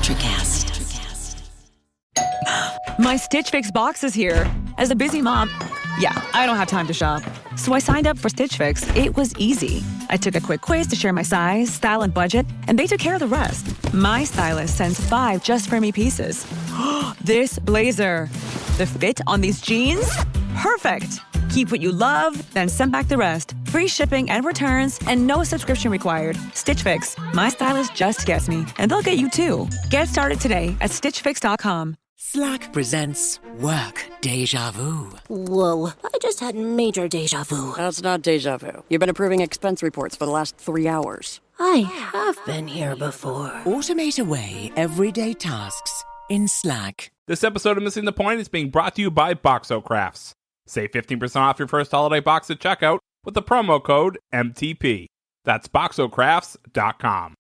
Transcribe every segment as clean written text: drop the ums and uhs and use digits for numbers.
Electricast. My Stitch Fix box is here. As a busy mom, I don't have time to shop. So I signed up for Stitch Fix. It was easy. I took a quick quiz to share my size, style, and budget, and they took care of the rest. My stylist sends 5 just for me pieces. This blazer. The fit on these jeans? Perfect. Keep what you love, then send back the rest. Free shipping and returns, and no subscription required. Stitch Fix. My stylist just gets me, and they'll get you too. Get started today at StitchFix.com. Slack presents Work Deja Vu. Whoa, I just had major deja vu. That's not deja vu. You've been approving expense reports for the last 3 hours. I have been here before. Automate away everyday tasks in Slack. This episode of Missing the Point is being brought to you by Boxo Crafts. Save 15% off your first holiday box at checkout with the promo code MTP. That's boxocrafts.com.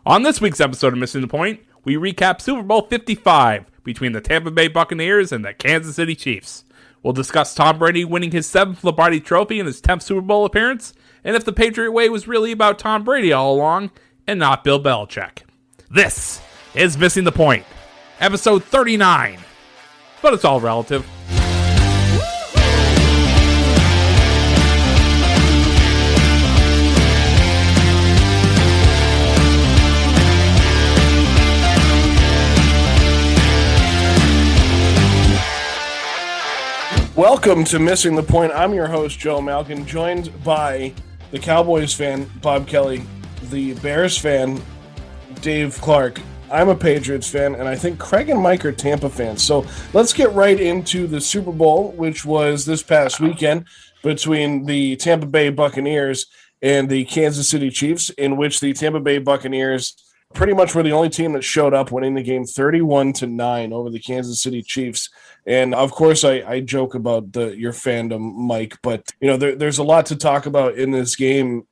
On this week's episode of Missing the Point, we recap Super Bowl 55 between the Tampa Bay Buccaneers and the Kansas City Chiefs. We'll discuss Tom Brady winning his 7th Lombardi Trophy in his 10th Super Bowl appearance, and if the Patriot Way was really about Tom Brady all along and not Bill Belichick. This is Missing the Point, episode 39. But it's all relative. Welcome to Missing the Point. I'm your host, Joe Malkin, joined by the Cowboys fan, Bob Kelly, the Bears fan, Dave Clarke. I'm a Patriots fan, and I think Craig and Mike are Tampa fans. So let's get right into the Super Bowl, which was this past weekend between the Tampa Bay Buccaneers and the Kansas City Chiefs, in which the Tampa Bay Buccaneers pretty much were the only team that showed up, winning the game 31-9 over the Kansas City Chiefs. And of course, I joke about your fandom, Mike, but there's a lot to talk about in this game.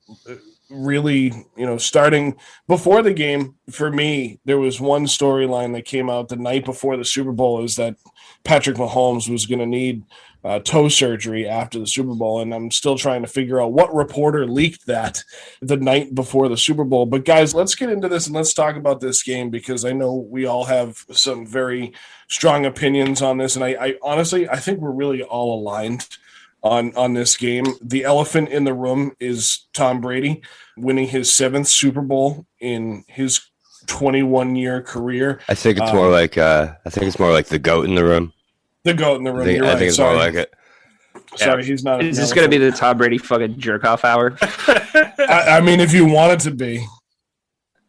Really, starting before the game, for me, there was one storyline that came out the night before the Super Bowl, is that Patrick Mahomes was going to need toe surgery after the Super Bowl, and I'm still trying to figure out what reporter leaked that the night before the Super Bowl. But guys, let's get into this and let's talk about this game, because I know we all have some very strong opinions on this, and I honestly, I think we're really all aligned on this game. The elephant in the room is Tom Brady winning his 7th Super Bowl in his 21-year career. I think it's more like the goat in the room. The goat in the room. I think it's more like it. Sorry, he's not. Is this going to be the Tom Brady fucking jerk-off hour? I mean, if you want it to be.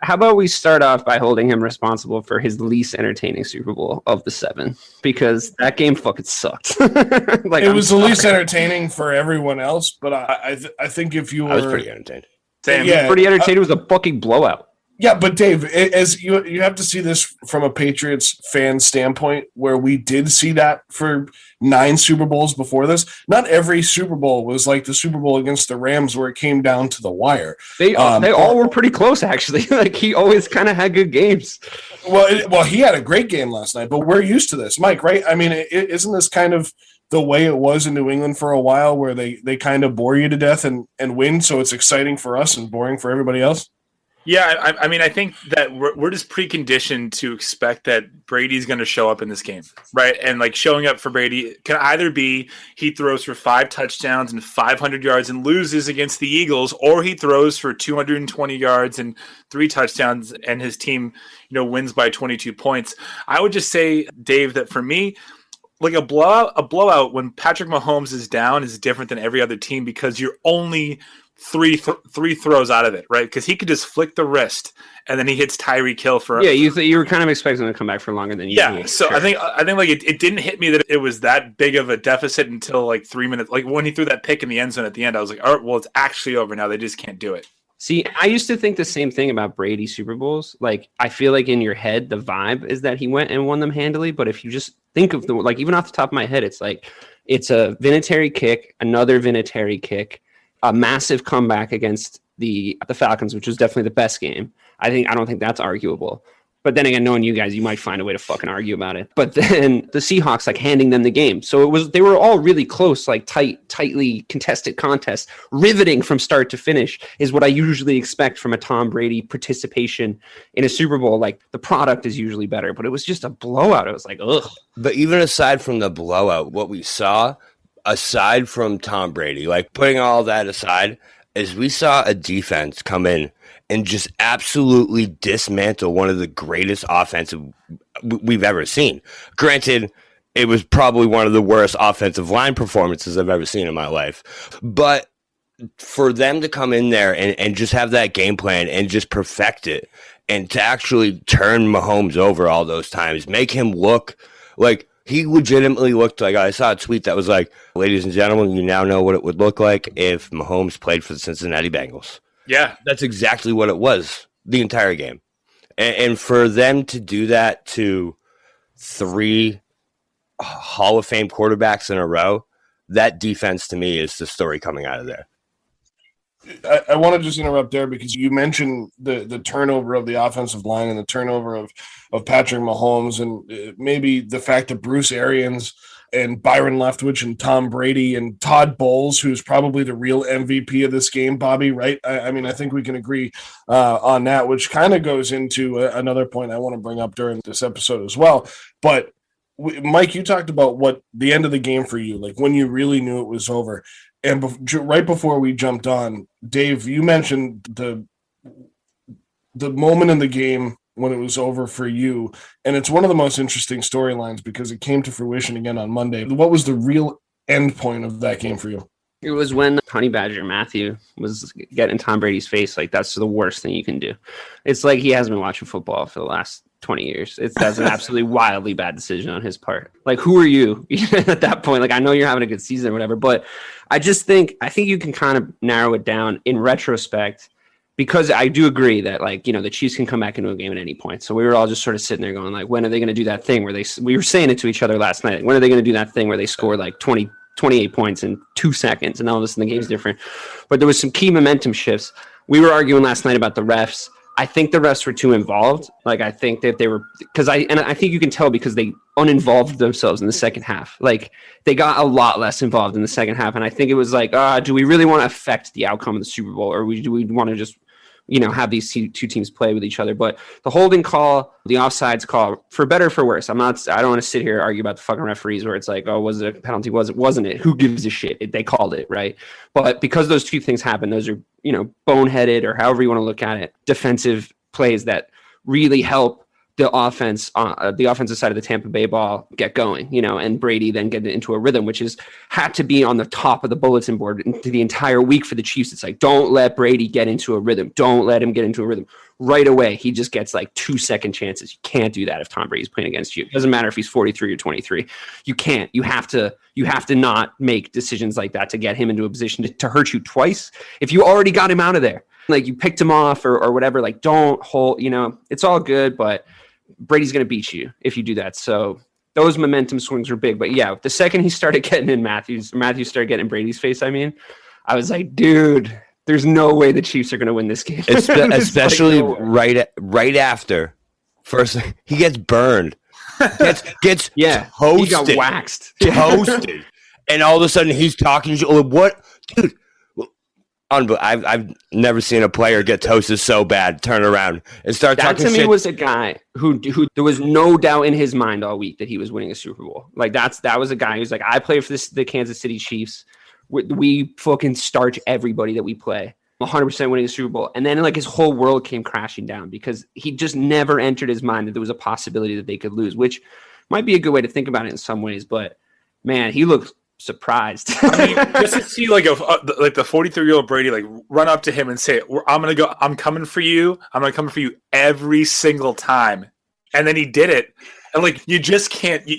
How about we start off by holding him responsible for his least entertaining Super Bowl of the 7, because that game fucking sucked. It was the least entertaining for everyone else, but I think if you were... I was pretty entertained. Pretty entertained. It was a fucking blowout. Yeah, but Dave, as you have to see this from a Patriots fan standpoint, where we did see that for 9 Super Bowls before this. Not every Super Bowl was like the Super Bowl against the Rams, where it came down to the wire. They all were pretty close, actually. Like, he always kind of had good games. Well, he had a great game last night, but we're used to this, Mike, right? I mean, isn't this kind of the way it was in New England for a while, where they kind of bore you to death and win, so it's exciting for us and boring for everybody else? Yeah, I mean, I think that we're just preconditioned to expect that Brady's going to show up in this game, right? And like, showing up for Brady can either be he throws for 5 touchdowns and 500 yards and loses against the Eagles, or he throws for 220 yards and 3 touchdowns and his team, wins by 22 points. I would just say, Dave, that for me, like a blowout when Patrick Mahomes is down is different than every other team, because you're only three throws out of it, right? Because he could just flick the wrist and then he hits Tyreek Hill for you were kind of expecting him to come back for longer than you. Yeah, so sure. I think like it didn't hit me that it was that big of a deficit until like 3 minutes. Like when he threw that pick in the end zone at the end, I was like, all right, well, it's actually over now. They just can't do it. See, I used to think the same thing about Brady Super Bowls. Like, I feel like in your head, the vibe is that he went and won them handily. But if you just think of even off the top of my head, it's like, it's a Vinatieri kick, another Vinatieri kick, a massive comeback against the Falcons, which was definitely the best game. I don't think that's arguable. But then again, knowing you guys, you might find a way to fucking argue about it. But then the Seahawks like handing them the game. So they were all really close, like tightly contested contests, riveting from start to finish is what I usually expect from a Tom Brady participation in a Super Bowl. Like the product is usually better, but it was just a blowout. It was like, ugh. But even aside from the blowout, what we saw, aside from Tom Brady, like putting all that aside, is we saw a defense come in and just absolutely dismantle one of the greatest offensive we've ever seen. Granted, it was probably one of the worst offensive line performances I've ever seen in my life. But for them to come in there and just have that game plan and just perfect it and to actually turn Mahomes over all those times, make him look like he legitimately looked like, I saw a tweet that was like, ladies and gentlemen, you now know what it would look like if Mahomes played for the Cincinnati Bengals. Yeah. That's exactly what it was the entire game. And for them to do that to 3 Hall of Fame quarterbacks in a row, that defense to me is the story coming out of there. I want to just interrupt there because you mentioned the turnover of the offensive line and the turnover of Patrick Mahomes and maybe the fact that Bruce Arians and Byron Leftwich and Tom Brady and Todd Bowles, who's probably the real MVP of this game, Bobby, right? I mean, I think we can agree on that, which kind of goes into another point I want to bring up during this episode as well. But Mike, you talked about what the end of the game for you, like when you really knew it was over. And right before we jumped on, Dave, you mentioned the moment in the game when it was over for you, and it's one of the most interesting storylines because it came to fruition again on Monday. What was the real end point of that game for you? It was when Honey Badger Matthew was getting Tom Brady's face. Like, that's the worst thing you can do. It's like he hasn't been watching football for the last 20 years. That's an absolutely wildly bad decision on his part. Like, who are you at that point? Like, I know you're having a good season or whatever, but I think you can kind of narrow it down in retrospect, because I do agree that, like, you know, the Chiefs can come back into a game at any point. So we were all just sort of sitting there going, like, when are they going to do that thing where we were saying it to each other last night. When are they going to do that thing where they score like 28 points in 2 seconds and all of a sudden the game's different? But there was some key momentum shifts. We were arguing last night about the refs. I think the refs were too involved. Like, I think that they were, I think you can tell because they uninvolved themselves in the second half. Like, they got a lot less involved in the second half. And I think it was like, do we really want to affect the outcome of the Super Bowl, or do we want to just, you know, have these two teams play with each other? But the holding call, the offsides call, for better or for worse, I don't want to sit here and argue about the fucking referees where it's like, oh, was it a penalty? Wasn't it? Who gives a shit? They called it, right? But because those two things happen, those are, you know, boneheaded, or however you want to look at it, defensive plays that really help the offense, the offensive side of the Tampa Bay ball get going, you know, and Brady then get into a rhythm, which had to be on the top of the bulletin board into the entire week for the Chiefs. It's like, don't let Brady get into a rhythm. Don't let him get into a rhythm. Right away, he just gets like 2-second chances. You can't do that if Tom Brady's playing against you. It doesn't matter if he's 43 or 23. You can't. You have to not make decisions like that to get him into a position to hurt you twice. If you already got him out of there, like you picked him off or whatever, like don't hold, you know, it's all good, but Brady's going to beat you if you do that. So those momentum swings were big. But yeah, the second he started getting in Matthew started getting in Brady's face, I was like, dude, there's no way the Chiefs are going to win this game. Especially like, right after. First, he gets burned. Gets yeah, toasted. He got waxed. Toasted. And all of a sudden he's talking. What? Dude. I've never seen a player get toasted so bad, turn around and start talking shit. That to me was a guy who there was no doubt in his mind all week that he was winning a Super Bowl. Like that was a guy who's like, I play for the Kansas City Chiefs. We fucking starch everybody that we play. 100% winning the Super Bowl. And then like his whole world came crashing down because he just never entered his mind that there was a possibility that they could lose, which might be a good way to think about it in some ways. But man, he looked surprised. I mean, just to see like the 43-year-old Brady like run up to him and say, I'm coming for you. I'm gonna come for you every single time. And then he did it. And like you just can't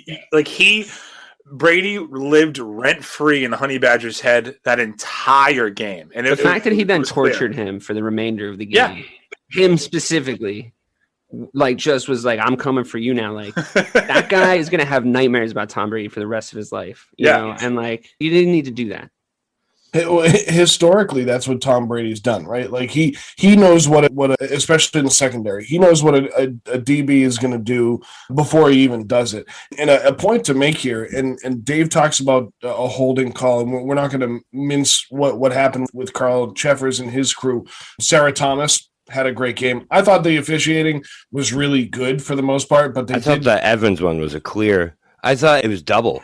Brady lived rent free in the Honey Badger's head that entire game. And the fact that he then tortured him for the remainder of the game, him specifically, like just was like, I'm coming for you now. Like that guy is going to have nightmares about Tom Brady for the rest of his life. You know? And like, you didn't need to do that. Historically, that's what Tom Brady's done, right? Like he knows especially in the secondary, he knows what a DB is going to do before he even does it. And a point to make here, and Dave talks about a holding call, and we're not going to mince what happened with Carl Cheffers and his crew. Sarah Thomas had a great game. I thought the officiating was really good for the most part, but I thought the Evans one was a clear. I thought it was double.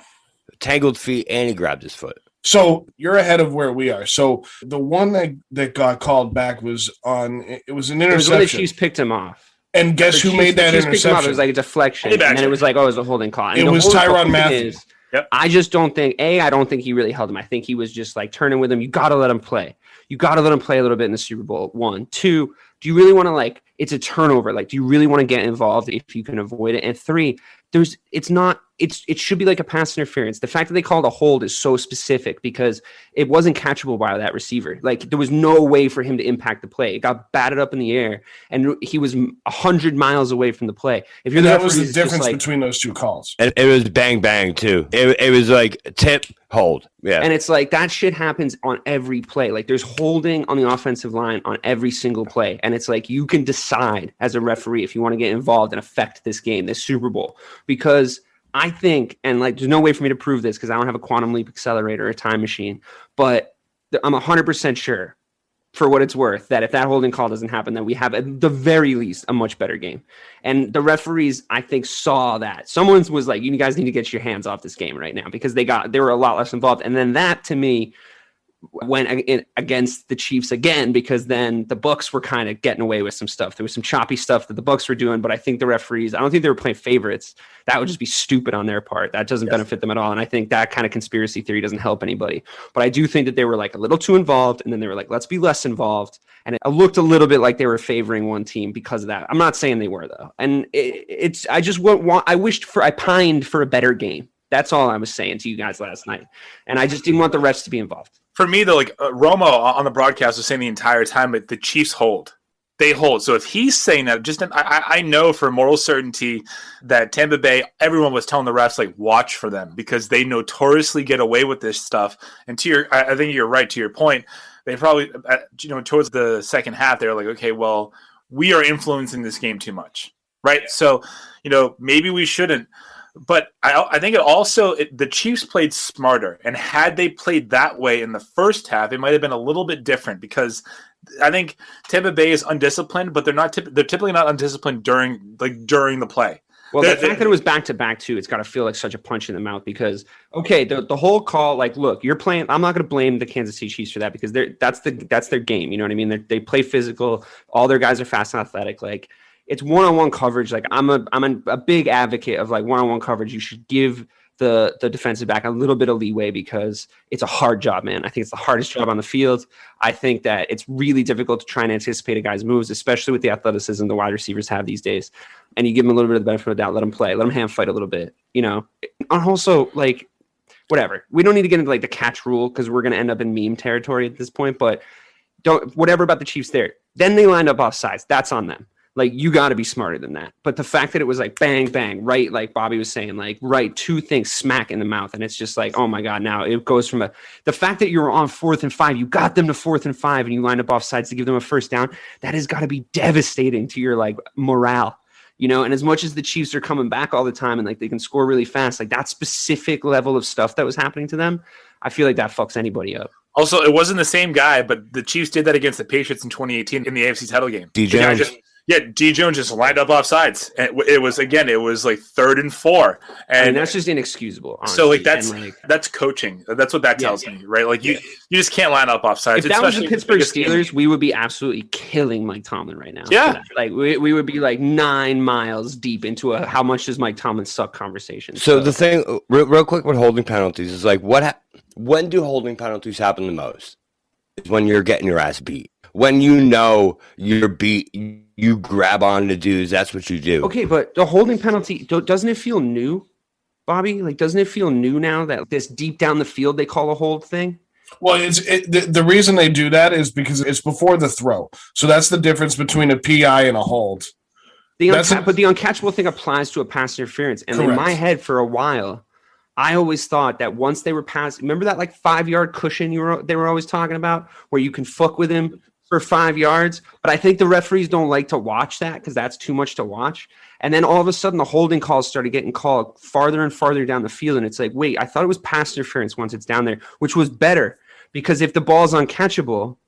Tangled feet, and he grabbed his foot. So you're ahead of where we are. So the one that got called back was an interception. It was when the Chiefs picked him off. And guess who made that interception? It was like a deflection. And then it was like, oh, it was a holding call. And it was Tyrann Mathieu. Yep. I just don't think, I don't think he really held him. I think he was just like turning with him. You got to let him play. You got to let him play a little bit in the Super Bowl. 1, 2, do you really want to it's a turnover. Like, do you really want to get involved if you can avoid it? And 3, it should be like a pass interference. The fact that they called a hold is so specific because it wasn't catchable by that receiver. Like, there was no way for him to impact the play. It got batted up in the air, and he was 100 miles away from the play. If you're that was the difference between those two calls. And it was bang bang too. It was like tip hold. Yeah, and it's like that shit happens on every play. Like, there's holding on the offensive line on every single play, and it's like you can decide as a referee if you want to get involved and affect this game, this Super Bowl, because I think, and like, there's no way for me to prove this because I don't have a quantum leap accelerator or a time machine, but I'm 100% sure, for what it's worth, that if that holding call doesn't happen, then we have at the very least a much better game. And the referees, I think, saw that. Someone was like, you guys need to get your hands off this game right now because they were a lot less involved. And then that, to me, went against the Chiefs again, because then the Bucs were kind of getting away with some stuff. There was some choppy stuff that the Bucs were doing, but I think the referees, I don't think they were playing favorites. That would just be stupid on their part. That doesn't benefit them at all. And I think that kind of conspiracy theory doesn't help anybody. But I do think that they were like a little too involved, and then they were like, let's be less involved. And it looked a little bit like they were favoring one team because of that. I'm not saying they were, though. And I pined for a better game. That's all I was saying to you guys last night. And I just didn't want the refs to be involved. For me, though, Romo on the broadcast was saying the entire time that the Chiefs hold. They hold. So if he's saying that, I know for moral certainty that Tampa Bay, everyone was telling the refs, watch for them because they notoriously get away with this stuff. And I think you're right to your point. They probably, towards the second half, they're like, okay, well, we are influencing this game too much, right? So, maybe we shouldn't. But I think the Chiefs played smarter, and had they played that way in the first half, it might have been a little bit different because I think Tampa Bay is undisciplined, but they're typically not undisciplined during the play. Well, the fact that it was back to back too, it's got to feel like such a punch in the mouth because the whole call, look, you're playing. I'm not going to blame the Kansas City Chiefs for that because that's their game. You know what I mean? They play physical. All their guys are fast and athletic. It's one-on-one coverage. I'm a big advocate of one-on-one coverage. You should give the defensive back a little bit of leeway because it's a hard job, man. I think it's the hardest job on the field. I think that it's really difficult to try and anticipate a guy's moves, especially with the athleticism the wide receivers have these days. And you give them a little bit of the benefit of the doubt, let them play, let them hand fight a little bit, And also, whatever. We don't need to get into the catch rule because we're going to end up in meme territory at this point, but whatever about the Chiefs there. Then they lined up off sides. That's on them. You got to be smarter than that. But the fact that it was bang, bang, right, like Bobby was saying, right, two things smack in the mouth. And it's just oh, my God, now it goes from the fact that you were on 4th and 5, you got them to 4th and 5, and you lined up off sides to give them a first down. That has got to be devastating to your, morale, And as much as the Chiefs are coming back all the time and, they can score really fast, that specific level of stuff that was happening to them, I feel like that fucks anybody up. Also, it wasn't the same guy, but the Chiefs did that against the Patriots in 2018 in the AFC title game. D. Jones just lined up off sides. And it was 3rd and 4. And that's just inexcusable. Honestly. So that's coaching. That's what that tells me, right? You just can't line up off sides. If that was the Pittsburgh Steelers, we would be absolutely killing Mike Tomlin right now. Yeah. We would be 9 miles deep into a how much does Mike Tomlin suck conversation. So the thing, real quick with holding penalties is when do holding penalties happen the most? Is when you're getting your ass beat. When you're beat, you grab on to dudes. That's what you do. Okay, but the holding penalty, doesn't it feel new, Bobby? Doesn't it feel new now that this deep down the field they call a hold thing? Well, the reason they do that is because it's before the throw. So that's the difference between a PI and a hold. But the uncatchable thing applies to a pass interference. And correct. In my head for a while, I always thought that once they were past, remember that like 5-yard cushion they were always talking about, where you can fuck with him for 5 yards. But I think the referees don't like to watch that because that's too much to watch. And then all of a sudden, the holding calls started getting called farther and farther down the field, and it's like, wait, I thought it was pass interference once it's down there, which was better because if the ball's uncatchable,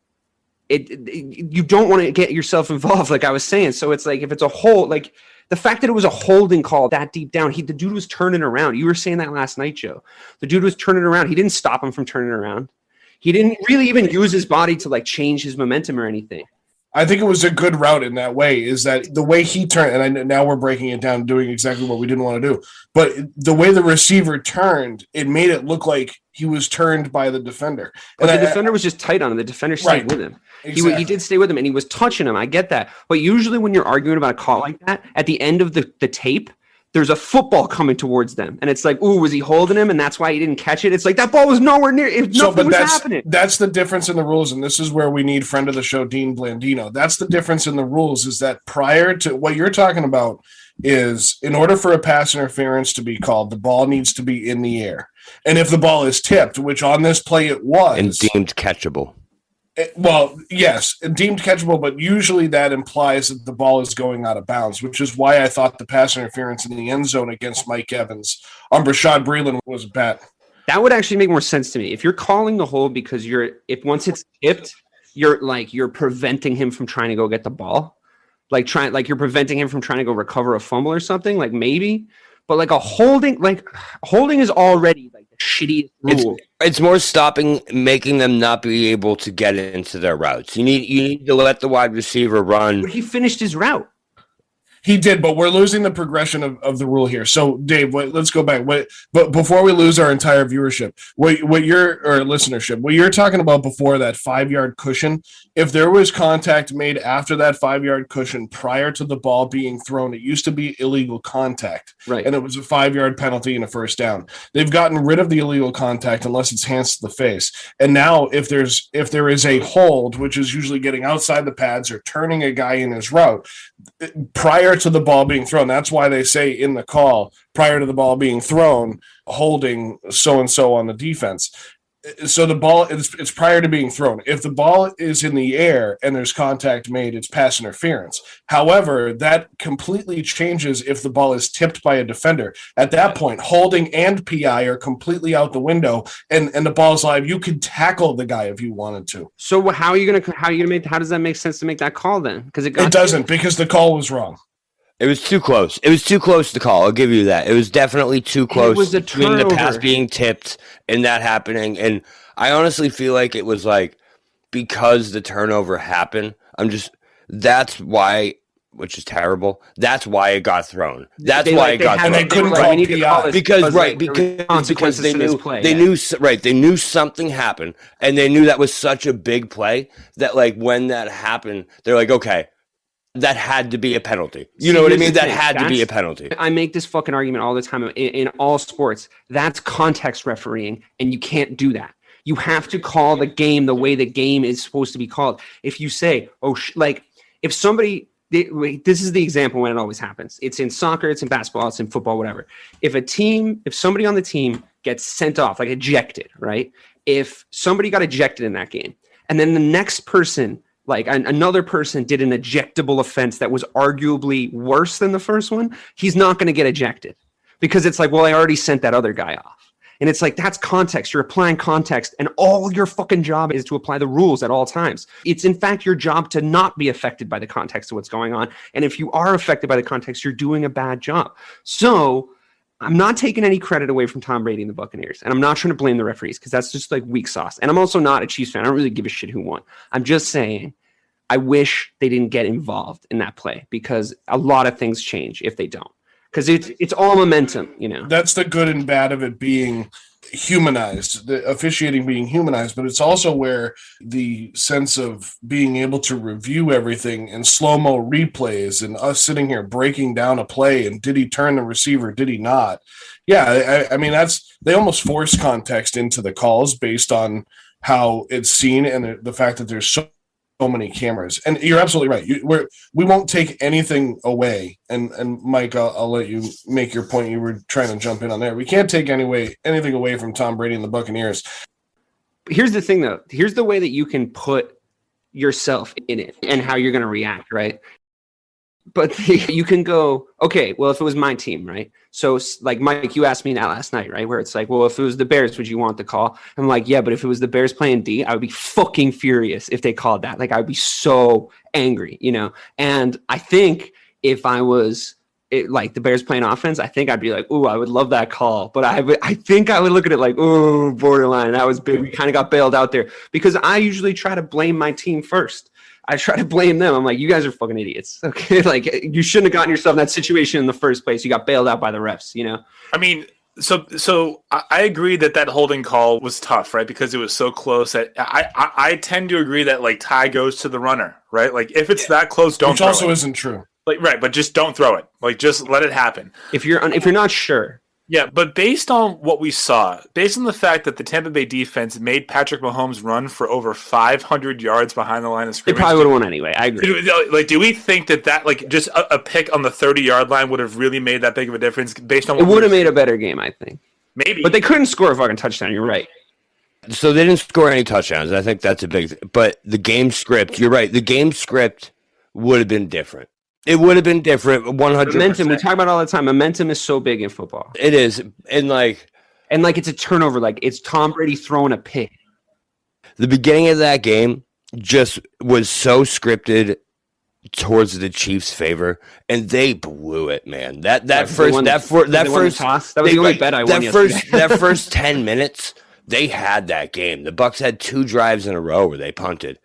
you don't want to get yourself involved, like I was saying. So it's like if it's a hold, like. The fact that it was a holding call that deep down, the dude was turning around. You were saying that last night, Joe. The dude was turning around. He didn't stop him from turning around. He didn't really even use his body to like change his momentum or anything. I think it was a good route in that way, is that the way he turned, and now we're breaking it down, doing exactly what we didn't want to do. But the way the receiver turned, it made it look like he was turned by the defender. But the defender was just tight on him. The defender stayed with him. Exactly. He did stay with him, and he was touching him. I get that. But usually when you're arguing about a call like that, at the end of the tape, there's a football coming towards them. And it's like, ooh, was he holding him? And that's why he didn't catch it. It's like that ball was nowhere near. Nothing was happening. That's the difference in the rules. And this is where we need friend of the show, Dean Blandino. That's the difference in the rules, is that prior to what you're talking about is in order for a pass interference to be called, the ball needs to be in the air. And if the ball is tipped, which on this play it was. And deemed catchable. Well, yes, deemed catchable, but usually that implies that the ball is going out of bounds, which is why I thought the pass interference in the end zone against Mike Evans on Rashad Breeland was bad. That would actually make more sense to me. If you're calling the hold because if once it's tipped, you're preventing him from trying to go get the ball, you're preventing him from trying to go recover a fumble or something, like maybe. But like holding is already like the shittiest rule. It's more making them not be able to get into their routes. You need to let the wide receiver run. But he finished his route. He did, but we're losing the progression of the rule here. So, Dave, let's go back. But before we lose our entire viewership, listenership, what you're talking about before that 5-yard cushion, if there was contact made after that 5-yard cushion prior to the ball being thrown, it used to be illegal contact, right? And it was a 5-yard penalty and a first down. They've gotten rid of the illegal contact unless it's hands to the face. And now, if there is a hold, which is usually getting outside the pads or turning a guy in his route prior to the ball being thrown. That's why they say in the call, prior to the ball being thrown, holding so-and-so on the defense. So the ball, it's prior to being thrown. If the ball is in the air and there's contact made, it's pass interference. However, that completely changes if the ball is tipped by a defender. At that point, holding and PI are completely out the window, and the ball's live. You could tackle the guy if you wanted to. So how does that make sense to make that call then? Because it doesn't, because the call was wrong. It was too close. It was too close to call. I'll give you that. It was definitely too close. It was a turnover. Between the pass being tipped and that happening. And I honestly feel like it was like, because the turnover happened, that's why, which is terrible. That's why it got thrown. That's why it got thrown. And they couldn't call PI. Because they knew something happened, and they knew that was such a big play that like when that happened, they're like, okay, that had to be a penalty. You know what I mean? That had to be a penalty. I make this fucking argument all the time in all sports. That's context refereeing, and you can't do that. You have to call the game the way the game is supposed to be called. If you say, if somebody, this is the example when it always happens. It's in soccer, it's in basketball, it's in football, whatever. If somebody on the team gets sent off, like ejected, right? If somebody got ejected in that game, and then the next person, like another person did an ejectable offense that was arguably worse than the first one, he's not going to get ejected because it's like, well, I already sent that other guy off. And it's like, that's context. You're applying context, and all your fucking job is to apply the rules at all times. It's in fact your job to not be affected by the context of what's going on. And if you are affected by the context, you're doing a bad job. So I'm not taking any credit away from Tom Brady and the Buccaneers. And I'm not trying to blame the referees because that's just like weak sauce. And I'm also not a Chiefs fan. I don't really give a shit who won. I'm just saying I wish they didn't get involved in that play because a lot of things change if they don't. Because it's all momentum, you know. That's the good and bad of it being humanized, the officiating being humanized, but it's also where the sense of being able to review everything in slow-mo replays and us sitting here breaking down a play and did he turn the receiver, did he not? Yeah, I mean, they almost force context into the calls based on how it's seen and the fact that there's so many cameras. And you're absolutely right. We won't take anything away. And Mike, I'll let you make your point. You were trying to jump in on there. We can't take anything away from Tom Brady and the Buccaneers. Here's the thing, though. Here's the way that you can put yourself in it and how you're going to react, right? But you can go, okay, well, if it was my team, right? So, like, Mike, you asked me that last night, right? Where it's like, well, if it was the Bears, would you want the call? I'm like, yeah, but if it was the Bears playing D, I would be fucking furious if they called that. Like, I would be so angry, you know? And I think if I was like the Bears playing offense, I think I'd be like, ooh, I would love that call. But I think I would look at it like, ooh, borderline. That was big. We kind of got bailed out there because I usually try to blame my team first. I try to blame them. I'm like, you guys are fucking idiots. Okay. Like, you shouldn't have gotten yourself in that situation in the first place. You got bailed out by the refs, you know? I mean, so I agree that holding call was tough, right? Because it was so close. That I tend to agree that like tie goes to the runner, right? Like if it's that close, don't. Which also isn't true. Like right, but just don't throw it. Like just let it happen. If you're not sure. Yeah, but based on what we saw, based on the fact that the Tampa Bay defense made Patrick Mahomes run for over 500 yards behind the line of scrimmage, they probably would have won anyway. I agree. Like, do we think that like just a pick on the 30-yard line would have really made that big of a difference? Based on what it would have made a better game, I think. Maybe, but they couldn't score a fucking touchdown. You're right. So they didn't score any touchdowns. I think that's a big thing. But the game script, you're right. The game script would have been different. It would have been different, 100%. Momentum, we talk about all the time. Momentum is so big in football. It is. And like it's a turnover. Like, it's Tom Brady throwing a pick. The beginning of that game just was so scripted towards the Chiefs' favor, and they blew it, man. That was the only bet I won yesterday. That first 10 minutes, they had that game. The Bucs had 2 drives in a row where they punted.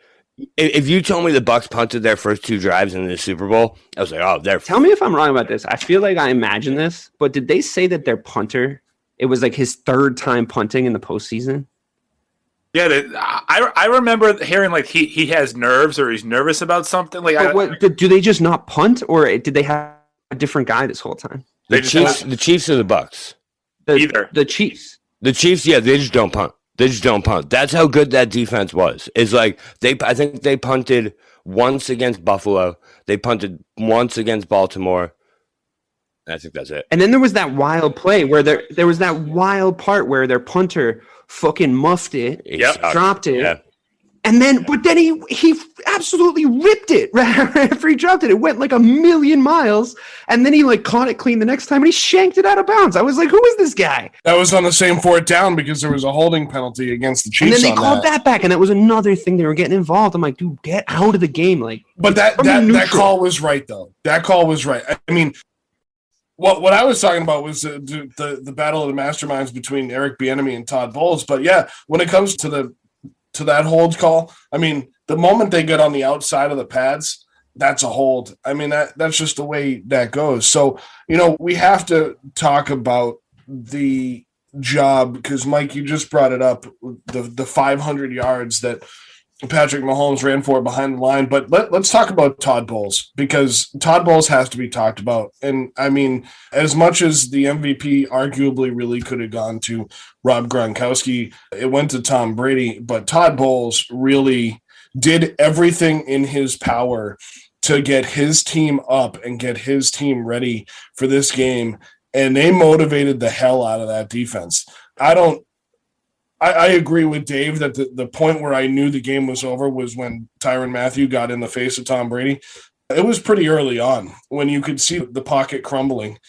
If you told me the Bucs punted their first 2 drives in the Super Bowl, I was like, "Oh, they're." Tell me if I'm wrong about this. I feel like I imagine this, but did they say that their punter? It was like his 3rd time punting in the postseason. Yeah, I remember hearing like he has nerves or he's nervous about something. Like, do they just not punt, or did they have a different guy this whole time? The Chiefs or the Bucs? Either the Chiefs. The Chiefs, yeah, they just don't punt. They just don't punt. That's how good that defense was. It's like I think they punted once against Buffalo. They punted once against Baltimore. I think that's it. And then there was that wild play where there was that wild part where their punter fucking muffed it, dropped it. Yeah. And then, but then he absolutely ripped it right after he dropped it. It went like a million miles, and then he like caught it clean the next time, and he shanked it out of bounds. I was like, "Who is this guy?" That was on the same 4th down because there was a holding penalty against the Chiefs. And then they called that back, and that was another thing they were getting involved. I'm like, dude, get out of the game, like. But that call was right, though. That call was right. I mean, what I was talking about was the battle of the masterminds between Eric Bieniemy and Todd Bowles. But yeah, when it comes to that hold call, I mean, the moment they get on the outside of the pads, that's a hold. I mean, that's just the way that goes. So, you know, we have to talk about the job because, Mike, you just brought it up, the 500 yards that Patrick Mahomes ran for behind the line. But let's talk about Todd Bowles because Todd Bowles has to be talked about. And, I mean, as much as the MVP arguably really could have gone to Rob Gronkowski, it went to Tom Brady. But Todd Bowles really did everything in his power to get his team up and get his team ready for this game. And they motivated the hell out of that defense. I agree with Dave that the point where I knew the game was over was when Tyrann Mathieu got in the face of Tom Brady. It was pretty early on when you could see the pocket crumbling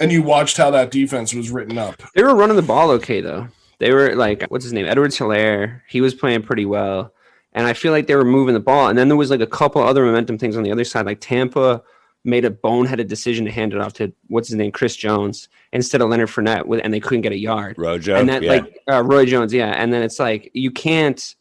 and you watched how that defense was written up. They were running the ball okay, though. They were like, what's his name? Edwards-Helaire. He was playing pretty well. And I feel like they were moving the ball. And then there was like a couple other momentum things on the other side. Like Tampa made a boneheaded decision to hand it off to Chris Jones instead of Leonard Fournette, and they couldn't get a yard. Roy Jones, yeah. And then it's like you can't.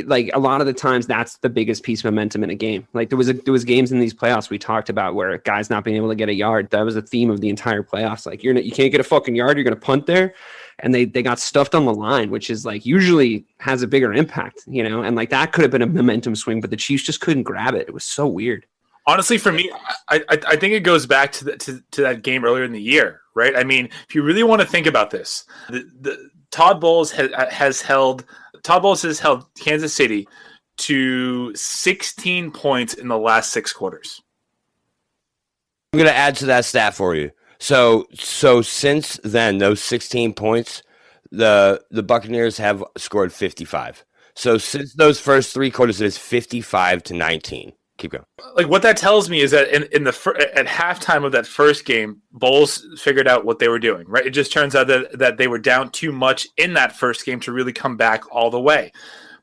Like a lot of the times, that's the biggest piece of momentum in a game. Like there was games in these playoffs we talked about where guys not being able to get a yard. That was the theme of the entire playoffs. Like you can't get a fucking yard, you're gonna punt there, and they got stuffed on the line, which is like usually has a bigger impact, you know. And like that could have been a momentum swing, but the Chiefs just couldn't grab it. It was so weird. Honestly, for me, I think it goes back to that game earlier in the year, right? I mean, if you really want to think about this, Todd Bowles has held Kansas City to 16 points in the last 6 quarters. I'm going to add to that stat for you. So since then, those 16 points, the Buccaneers have scored 55. So since those first 3 quarters, it is 55-19. Keep going. Like what that tells me is that at halftime of that first game, Bowles figured out what they were doing. Right, it just turns out that they were down too much in that first game to really come back all the way.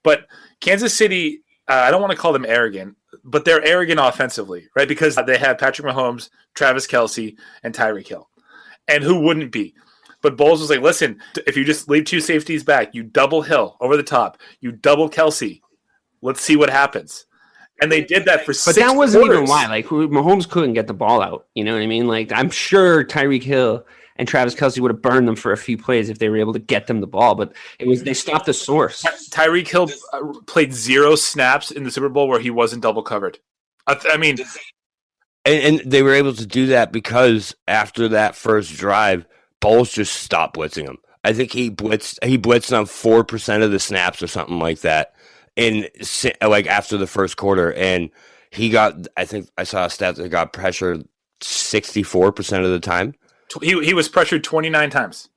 But Kansas City, I don't want to call them arrogant, but they're arrogant offensively, right? Because they have Patrick Mahomes, Travis Kelce, and Tyreek Hill, and who wouldn't be? But Bowles was like, listen, if you just leave 2 safeties back, you double Hill over the top, you double Kelce, let's see what happens. And they did that for 6 quarters. But that wasn't even why. Like, Mahomes couldn't get the ball out. You know what I mean? Like, I'm sure Tyreek Hill and Travis Kelce would have burned them for a few plays if they were able to get them the ball. But they stopped the source. Tyreek Hill played 0 snaps in the Super Bowl where he wasn't double covered. I mean... And they were able to do that because after that first drive, Bowles just stopped blitzing him. I think he blitzed on 4% of the snaps or something like that. After the first quarter, and he got, I think I saw a stat that got pressured 64% of the time. He was pressured 29 times.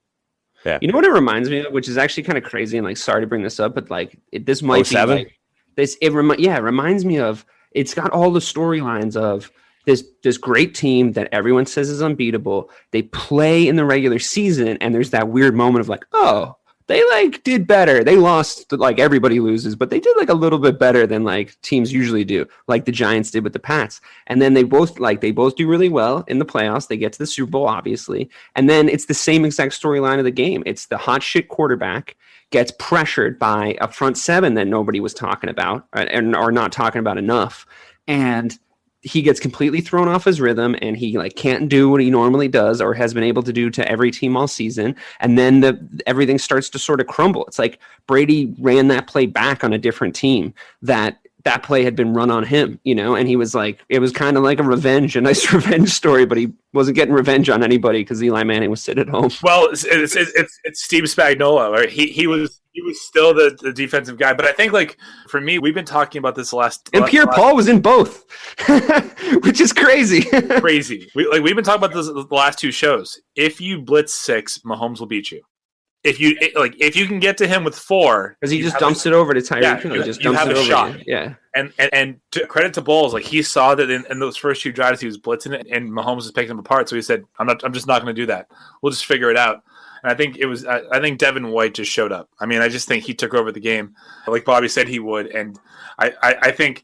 Yeah. You know what it reminds me of, which is actually kind of crazy, and like, sorry to bring this up, but like this might be like this. It reminds me of. It's got all the storylines of this great team that everyone says is unbeatable. They play in the regular season, and there's that weird moment of like, oh, they like did better. They lost, like everybody loses, but they did like a little bit better than like teams usually do, like the Giants did with the Pats. And then they both do really well in the playoffs. They get to the Super Bowl, obviously. And then it's the same exact storyline of the game. It's the hot shit quarterback gets pressured by a front seven that nobody was talking about or not talking about enough. And he gets completely thrown off his rhythm, and he like can't do what he normally does or has been able to do to every team all season. And then everything starts to sort of crumble. It's like Brady ran that play back on a different team that play had been run on him, you know, and he was like, it was kind of like a nice revenge story, but he wasn't getting revenge on anybody because Eli Manning was sitting at home. Well, it's Steve Spagnuolo, right? He was still the defensive guy, but I think like for me, we've been talking about this Pierre-Paul was in both, which is crazy. Crazy. We've been talking about this the last 2 shows. If you blitz 6, Mahomes will beat you. If you can get to him with 4, because he just dumps it over to Tyreek. You have a shot. Yeah, and credit to Bowles, like he saw that in those first 2 drives he was blitzing it, and Mahomes was picking him apart. So he said, "I'm just not going to do that. We'll just figure it out." And I think Devin White just showed up. I mean, I just think he took over the game, like Bobby said he would. And I think,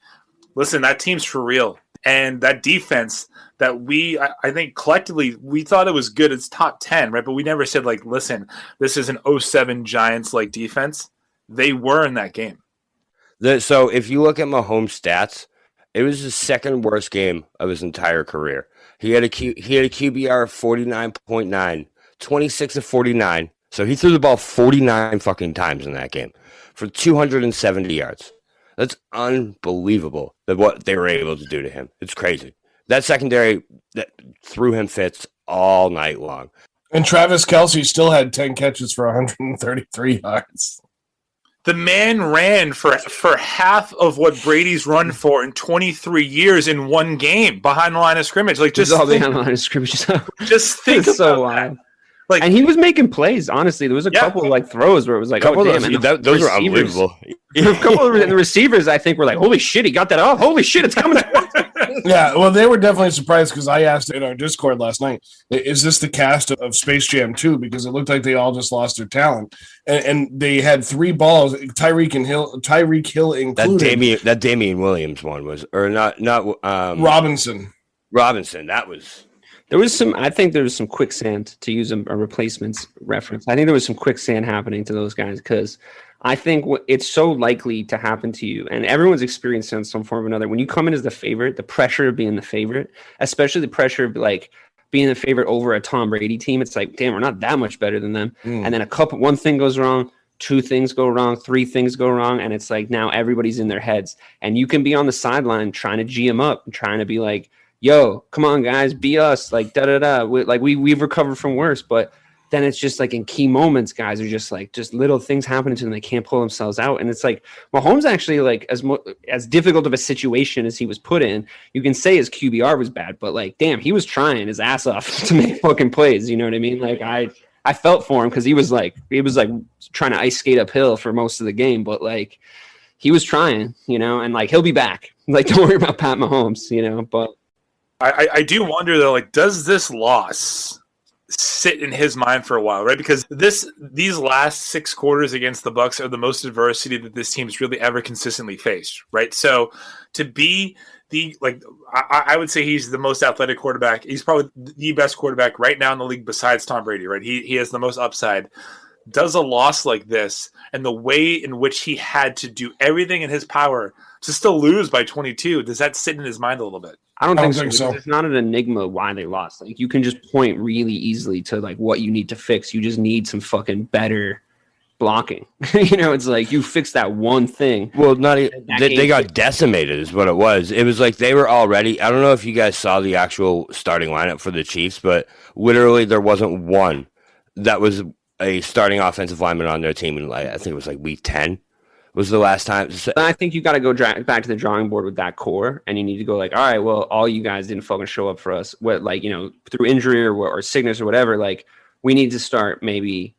listen, that team's for real, and that defense. That I think collectively, we thought it was good. It's top 10, right? But we never said, like, listen, this is an 07 Giants-like defense. They were in that game. So if you look at Mahomes' stats, it was his second worst game of his entire career. He had a QBR of 49.9, 26 of 49. So he threw the ball 49 fucking times in that game for 270 yards. That's unbelievable that what they were able to do to him. It's crazy. That secondary that threw him fits all night long. And Travis Kelce still had 10 catches for 133 yards. The man ran for half of what Brady's run for in 23 years in one game behind the line of scrimmage. Like just behind the line of scrimmage. Just think about so wild. Like, and he was making plays. Honestly, there was a couple of like throws were it was like, oh damn, those were unbelievable. A couple of the receivers, I think, were like, holy shit, he got that off. Holy shit, it's coming. Yeah, well, they were definitely surprised because I asked in our Discord last night, is this the cast of Space Jam 2? Because it looked like they all just lost their talent. And they had 3 balls, Tyreek Hill included. That Damian Williams one was, or not Robinson. That was... I think there was some quicksand, to use a replacements reference. I think there was some quicksand happening to those guys because I think it's so likely to happen to you, and everyone's experienced it in some form or another. When you come in as the favorite, the pressure of being the favorite, especially the pressure of like being the favorite over a Tom Brady team, it's like, damn, we're not that much better than them. And then one thing goes wrong, 2 things go wrong, 3 things go wrong, and it's like now everybody's in their heads. And you can be on the sideline trying to G them up and trying to be like, yo, come on, guys, be us, like, da-da-da. We've recovered from worse. But then it's just like in key moments, guys are just like just little things happening to them. They can't pull themselves out. And it's like Mahomes actually like as difficult of a situation as he was put in, you can say his QBR was bad, but like, damn, he was trying his ass off to make fucking plays. You know what I mean? Like I felt for him because he was like trying to ice skate uphill for most of the game, but like he was trying, you know, and like he'll be back. Like, don't worry about Pat Mahomes, you know. But I do wonder though, like, does this loss sit in his mind for a while, right? Because these last 6 quarters against the Bucs are the most adversity that this team's really ever consistently faced, right? So to be I would say he's the most athletic quarterback. He's probably the best quarterback right now in the league besides Tom Brady, right? He has the most upside. Does a loss like this and the way in which he had to do everything in his power to still lose by 22, does that sit in his mind a little bit? I don't think so. It's not an enigma why they lost. Like, you can just point really easily to like what you need to fix. You just need some fucking better blocking. You know, it's like you fix that one thing. Well, they got decimated is what it was. It was like they were already, I don't know if you guys saw the actual starting lineup for the Chiefs, but literally there wasn't one that was a starting offensive lineman on their team. And I think it was like week 10 was the last time. I think you got to go back to the drawing board with that core, and you need to go like, all right, well, all you guys didn't fucking show up for us, what, like, you know, through injury or sickness or whatever. Like, we need to start maybe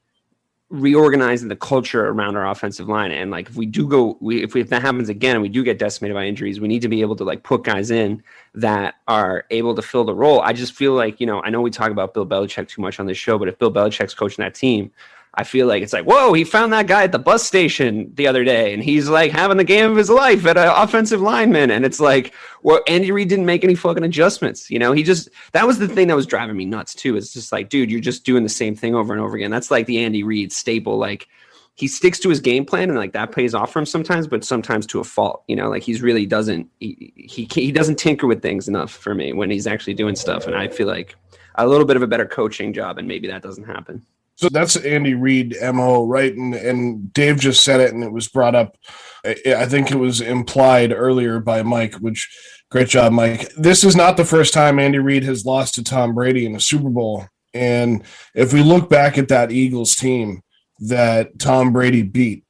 reorganizing the culture around our offensive line. And like, if we do go, if that happens again and we do get decimated by injuries, we need to be able to like put guys in that are able to fill the role. I just feel like, you know, I know we talk about Bill Belichick too much on this show, but if Bill Belichick's coaching that team, I feel like it's like, whoa, he found that guy at the bus station the other day and he's like having the game of his life at an offensive lineman. And it's like, well, Andy Reid didn't make any fucking adjustments. You know, that was the thing that was driving me nuts too. It's just like, dude, you're just doing the same thing over and over again. That's like the Andy Reid staple. Like, he sticks to his game plan and like that pays off for him sometimes, but sometimes to a fault, you know, like he's really he doesn't tinker with things enough for me when he's actually doing stuff. And I feel like a little bit of a better coaching job and maybe that doesn't happen. So that's Andy Reid MO, right? And Dave just said it, and it was brought up. I think it was implied earlier by Mike, which great job, Mike. This is not the first time Andy Reid has lost to Tom Brady in a Super Bowl. And if we look back at that Eagles team that Tom Brady beat,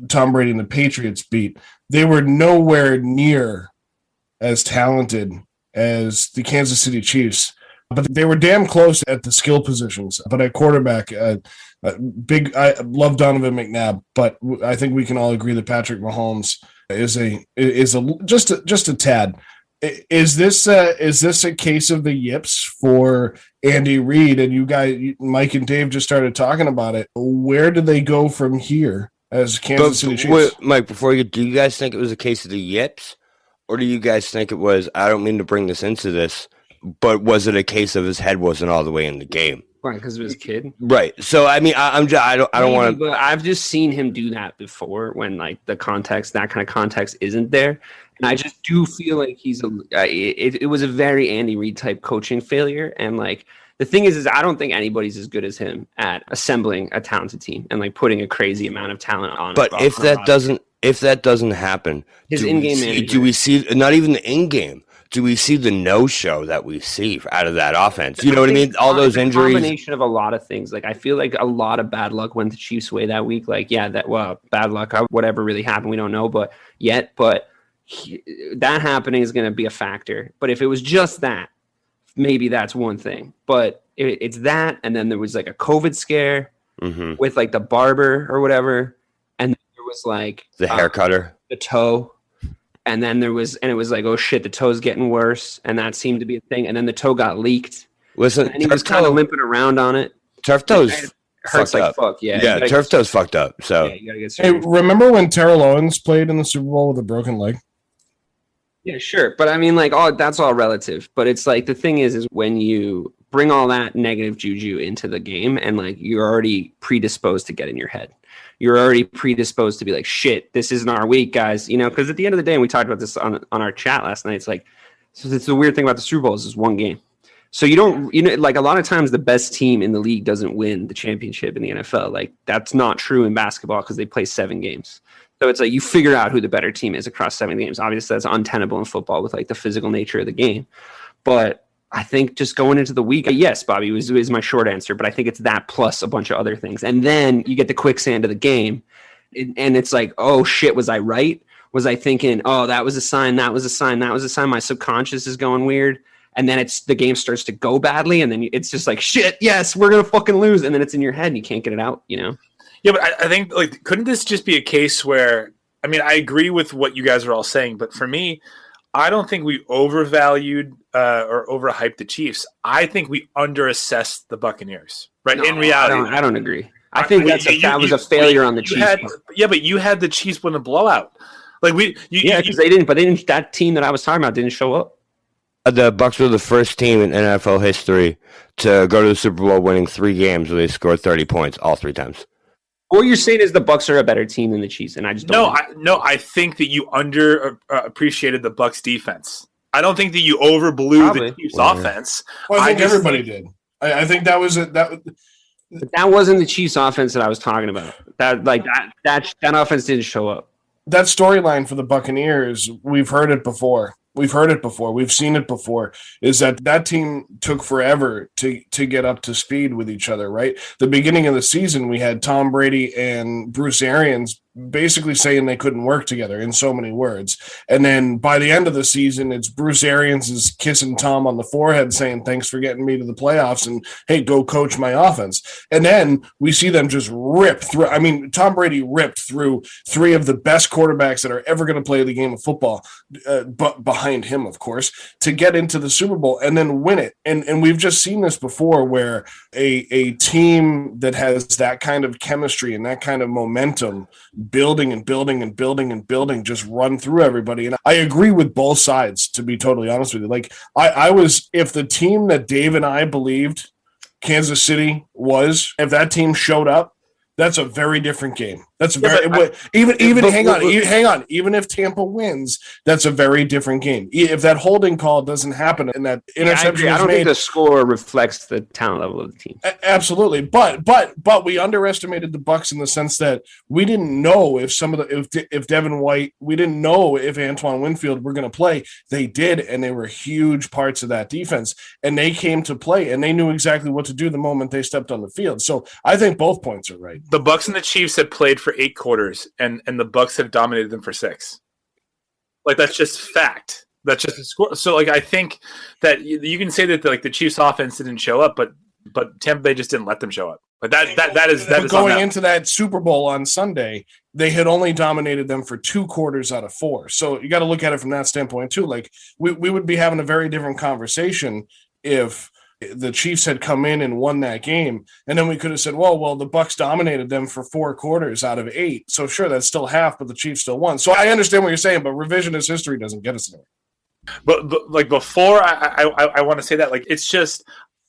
Tom Brady and the Patriots beat, they were nowhere near as talented as the Kansas City Chiefs. But they were damn close at the skill positions. But at quarterback, I love Donovan McNabb, but I think we can all agree that Patrick Mahomes is just a tad. Is this a case of the yips for Andy Reid? And you guys, Mike and Dave, just started talking about it. Where do they go from here as Kansas City Chiefs? Mike, do you guys think it was a case of the yips, or do you guys think it was? I don't mean to bring this into this. But was it a case of his head wasn't all the way in the game? Right, because of his kid. Right. So I mean, I don't want to. I've just seen him do that before when like that kind of context isn't there, and I just do feel like it was a very Andy Reid type coaching failure. And like the thing is I don't think anybody's as good as him at assembling a talented team and like putting a crazy amount of talent on. But if that doesn't happen, his in-game manager, do we see not even the in-game? Do we see the no-show that we see out of that offense? You know what I mean? All those injuries. Combination of a lot of things. Like, I feel like a lot of bad luck went the Chiefs' way that week. Like, yeah, bad luck, whatever really happened, we don't know but that happening is going to be a factor. But if it was just that, maybe that's one thing. But it's that, and then there was like a COVID scare with like the barber or whatever, and there was like the hair cutter, the toe. And then it was like, oh shit, the toe's getting worse. And that seemed to be a thing. And then the toe got leaked. Listen, and he was kind of limping around on it. Turf toe's hurts like fuck. Yeah. Yeah, turf toe's fucked up. So yeah, you gotta get surgery. Hey, remember when Terrell Owens played in the Super Bowl with a broken leg? Yeah, sure. But I mean, like, that's all relative. But it's like the thing is when you bring all that negative juju into the game and like you're already predisposed to get in your head. You're already predisposed to be like, shit, this isn't our week, guys. You know, because at the end of the day, and we talked about this on our chat last night, it's like, so it's the weird thing about the Super Bowl is one game. So you don't, you know, like a lot of times the best team in the league doesn't win the championship in the NFL. Like that's not true in basketball because they play 7 games. So it's like you figure out who the better team is across 7 games. Obviously, that's untenable in football with like the physical nature of the game. But I think just going into the week, yes, Bobby is my short answer, but I think it's that plus a bunch of other things. And then you get the quicksand of the game, and it's like, oh shit, was I right? Was I thinking, oh, that was a sign, that was a sign, that was a sign? My subconscious is going weird. And then the game starts to go badly, and then it's just like, shit, yes, we're going to fucking lose. And then it's in your head, and you can't get it out, Yeah, but I think, like, couldn't this just be a case where, I mean, I agree with what you guys are all saying, but for me, I don't think we overvalued or overhyped the Chiefs. I think we underassessed the Buccaneers. Right? No, in reality, I don't agree. I think that was a failure on the Chiefs. But you had the Chiefs win a blowout. Like because they didn't. But that team that I was talking about didn't show up. The Bucs were the first team in NFL history to go to the Super Bowl winning 3 games where they scored 30 points all 3 times. What you're saying is the Bucs are a better team than the Chiefs, and I just don't. I think that you appreciated the Bucs defense. I don't think that you overblew the Chiefs offense. Well, I think everybody did. I think that was it. But that wasn't the Chiefs offense that I was talking about. That offense didn't show up. That storyline for the Buccaneers, we've heard it before. We've seen it before, is that team took forever to get up to speed with each other, right? The beginning of the season, we had Tom Brady and Bruce Arians basically saying they couldn't work together in so many words. And then by the end of the season, it's Bruce Arians is kissing Tom on the forehead saying, thanks for getting me to the playoffs and, hey, go coach my offense. And then we see them just rip through. I mean, Tom Brady ripped through 3 of the best quarterbacks that are ever going to play the game of football, but behind him, of course, to get into the Super Bowl and then win it. And we've just seen this before where a team that has that kind of chemistry and that kind of momentum building and building and building and building just run through everybody. And I agree with both sides, to be totally honest with you. Like I was, if the team that Dave and I believed Kansas City was, if that team showed up, that's a very different game. That's very hang on. Even if Tampa wins, that's a very different game. If that holding call doesn't happen and that interception, I don't think the score reflects the talent level of the team. Absolutely, but we underestimated the Bucs in the sense that we didn't know if if Devin White, we didn't know if Antoine Winfield were going to play. They did, and they were huge parts of that defense, and they came to play, and they knew exactly what to do the moment they stepped on the field. So I think both points are right. The Bucs and the Chiefs have played for 8 quarters, and the Bucs have dominated them for 6. Like, that's just fact. That's just a score. So, like, I think that you can say that the Chiefs' offense didn't show up, but Tampa Bay just didn't let them show up. But that is going into that Super Bowl on Sunday, they had only dominated them for 2 quarters out of 4. So you got to look at it from that standpoint too. Like, we would be having a very different conversation if the Chiefs had come in and won that game, and then we could have said, well, the Bucs dominated them for 4 quarters out of 8. So sure, that's still half, but the Chiefs still won. So I understand what you're saying, but revisionist history doesn't get us anywhere. But like, before I want to say that, like, it's just,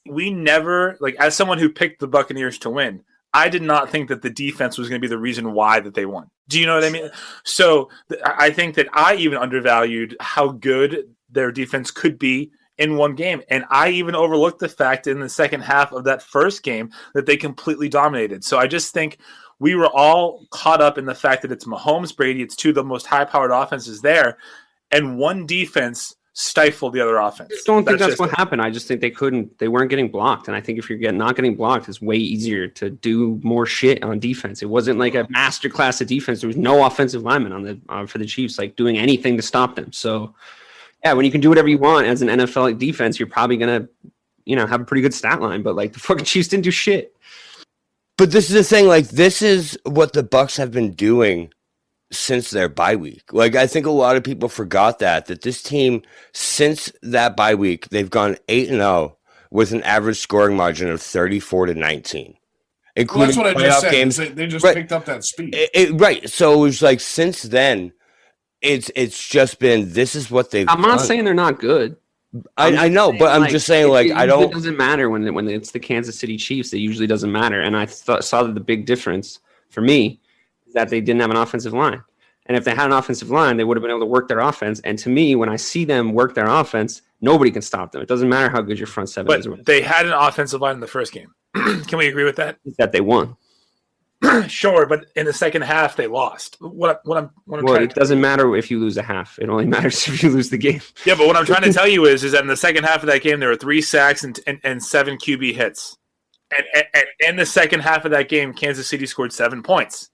we never, like, as someone who picked the Buccaneers to win, I did not think that the defense was going to be the reason why that they won. Do you know what I mean? So I think that I even undervalued how good their defense could be in one game. And I even overlooked the fact in the second half of that first game that they completely dominated. So I just think we were all caught up in the fact that it's Mahomes, Brady, it's 2 of the most high-powered offenses there, and one defense stifled the other offense. I don't think that's what happened. I just think they weren't getting blocked. And I think if you're not getting blocked, it's way easier to do more shit on defense. It wasn't like a masterclass of defense. There was no offensive lineman for the Chiefs, like, doing anything to stop them. So yeah, when you can do whatever you want as an NFL defense, you're probably going to, have a pretty good stat line. But, like, the fucking Chiefs didn't do shit. But this is the thing. Like, this is what the Bucs have been doing since their bye week. Like, I think a lot of people forgot that this team, since that bye week, they've gone 8-0 with an average scoring margin of 34-19. Well, that's what I just said. Games. They just picked up that speed. Right. So it was like, since then, it's just been, this is what they've I'm not done. Saying they're not good. I know, but I'm just saying, like, I don't. It doesn't matter when it's the Kansas City Chiefs. It usually doesn't matter. And I saw that the big difference for me is that they didn't have an offensive line. And if they had an offensive line, they would have been able to work their offense. And to me, when I see them work their offense, nobody can stop them. It doesn't matter how good your front seven is. But they had an offensive line in the first game. Can we agree with that? That they won. Sure, but in the second half they lost. What I'm Well, it doesn't matter if you lose a half. It only matters if you lose the game. Yeah, but what I'm trying to tell you is that in the second half of that game there were 3 sacks and 7 QB hits. And in the second half of that game, Kansas City scored 7 points.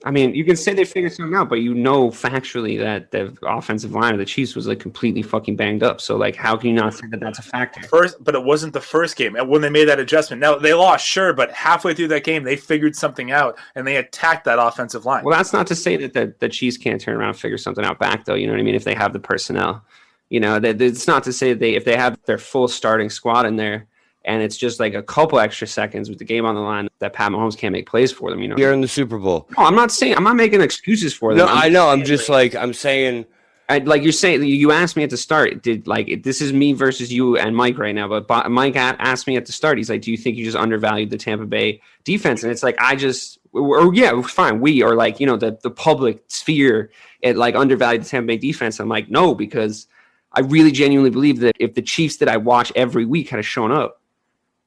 I mean, you can say they figured something out, but you know factually that the offensive line of the Chiefs was like completely fucking banged up. So like, how can you not say that that's a factor? But it wasn't the first game when they made that adjustment. Now they lost, sure, but halfway through that game, they figured something out and they attacked that offensive line. Well, that's not to say that the Chiefs can't turn around and figure something out back, though. You know what I mean? If they have the personnel, you know, it's not to say if they have their full starting squad in there. And it's just like a couple extra seconds with the game on the line that Pat Mahomes can't make plays for them. You know, You're in the Super Bowl. No, I'm not making excuses for them. No, I know. I'm saying. Like you're saying, you asked me at the start. This is me versus you and Mike right now? But Mike asked me at the start. He's like, "Do you think you just undervalued the Tampa Bay defense?" And it's like, fine. We are like, you know, the public sphere, it like undervalued the Tampa Bay defense. I'm like, no, because I really genuinely believe that if the Chiefs that I watch every week had shown up,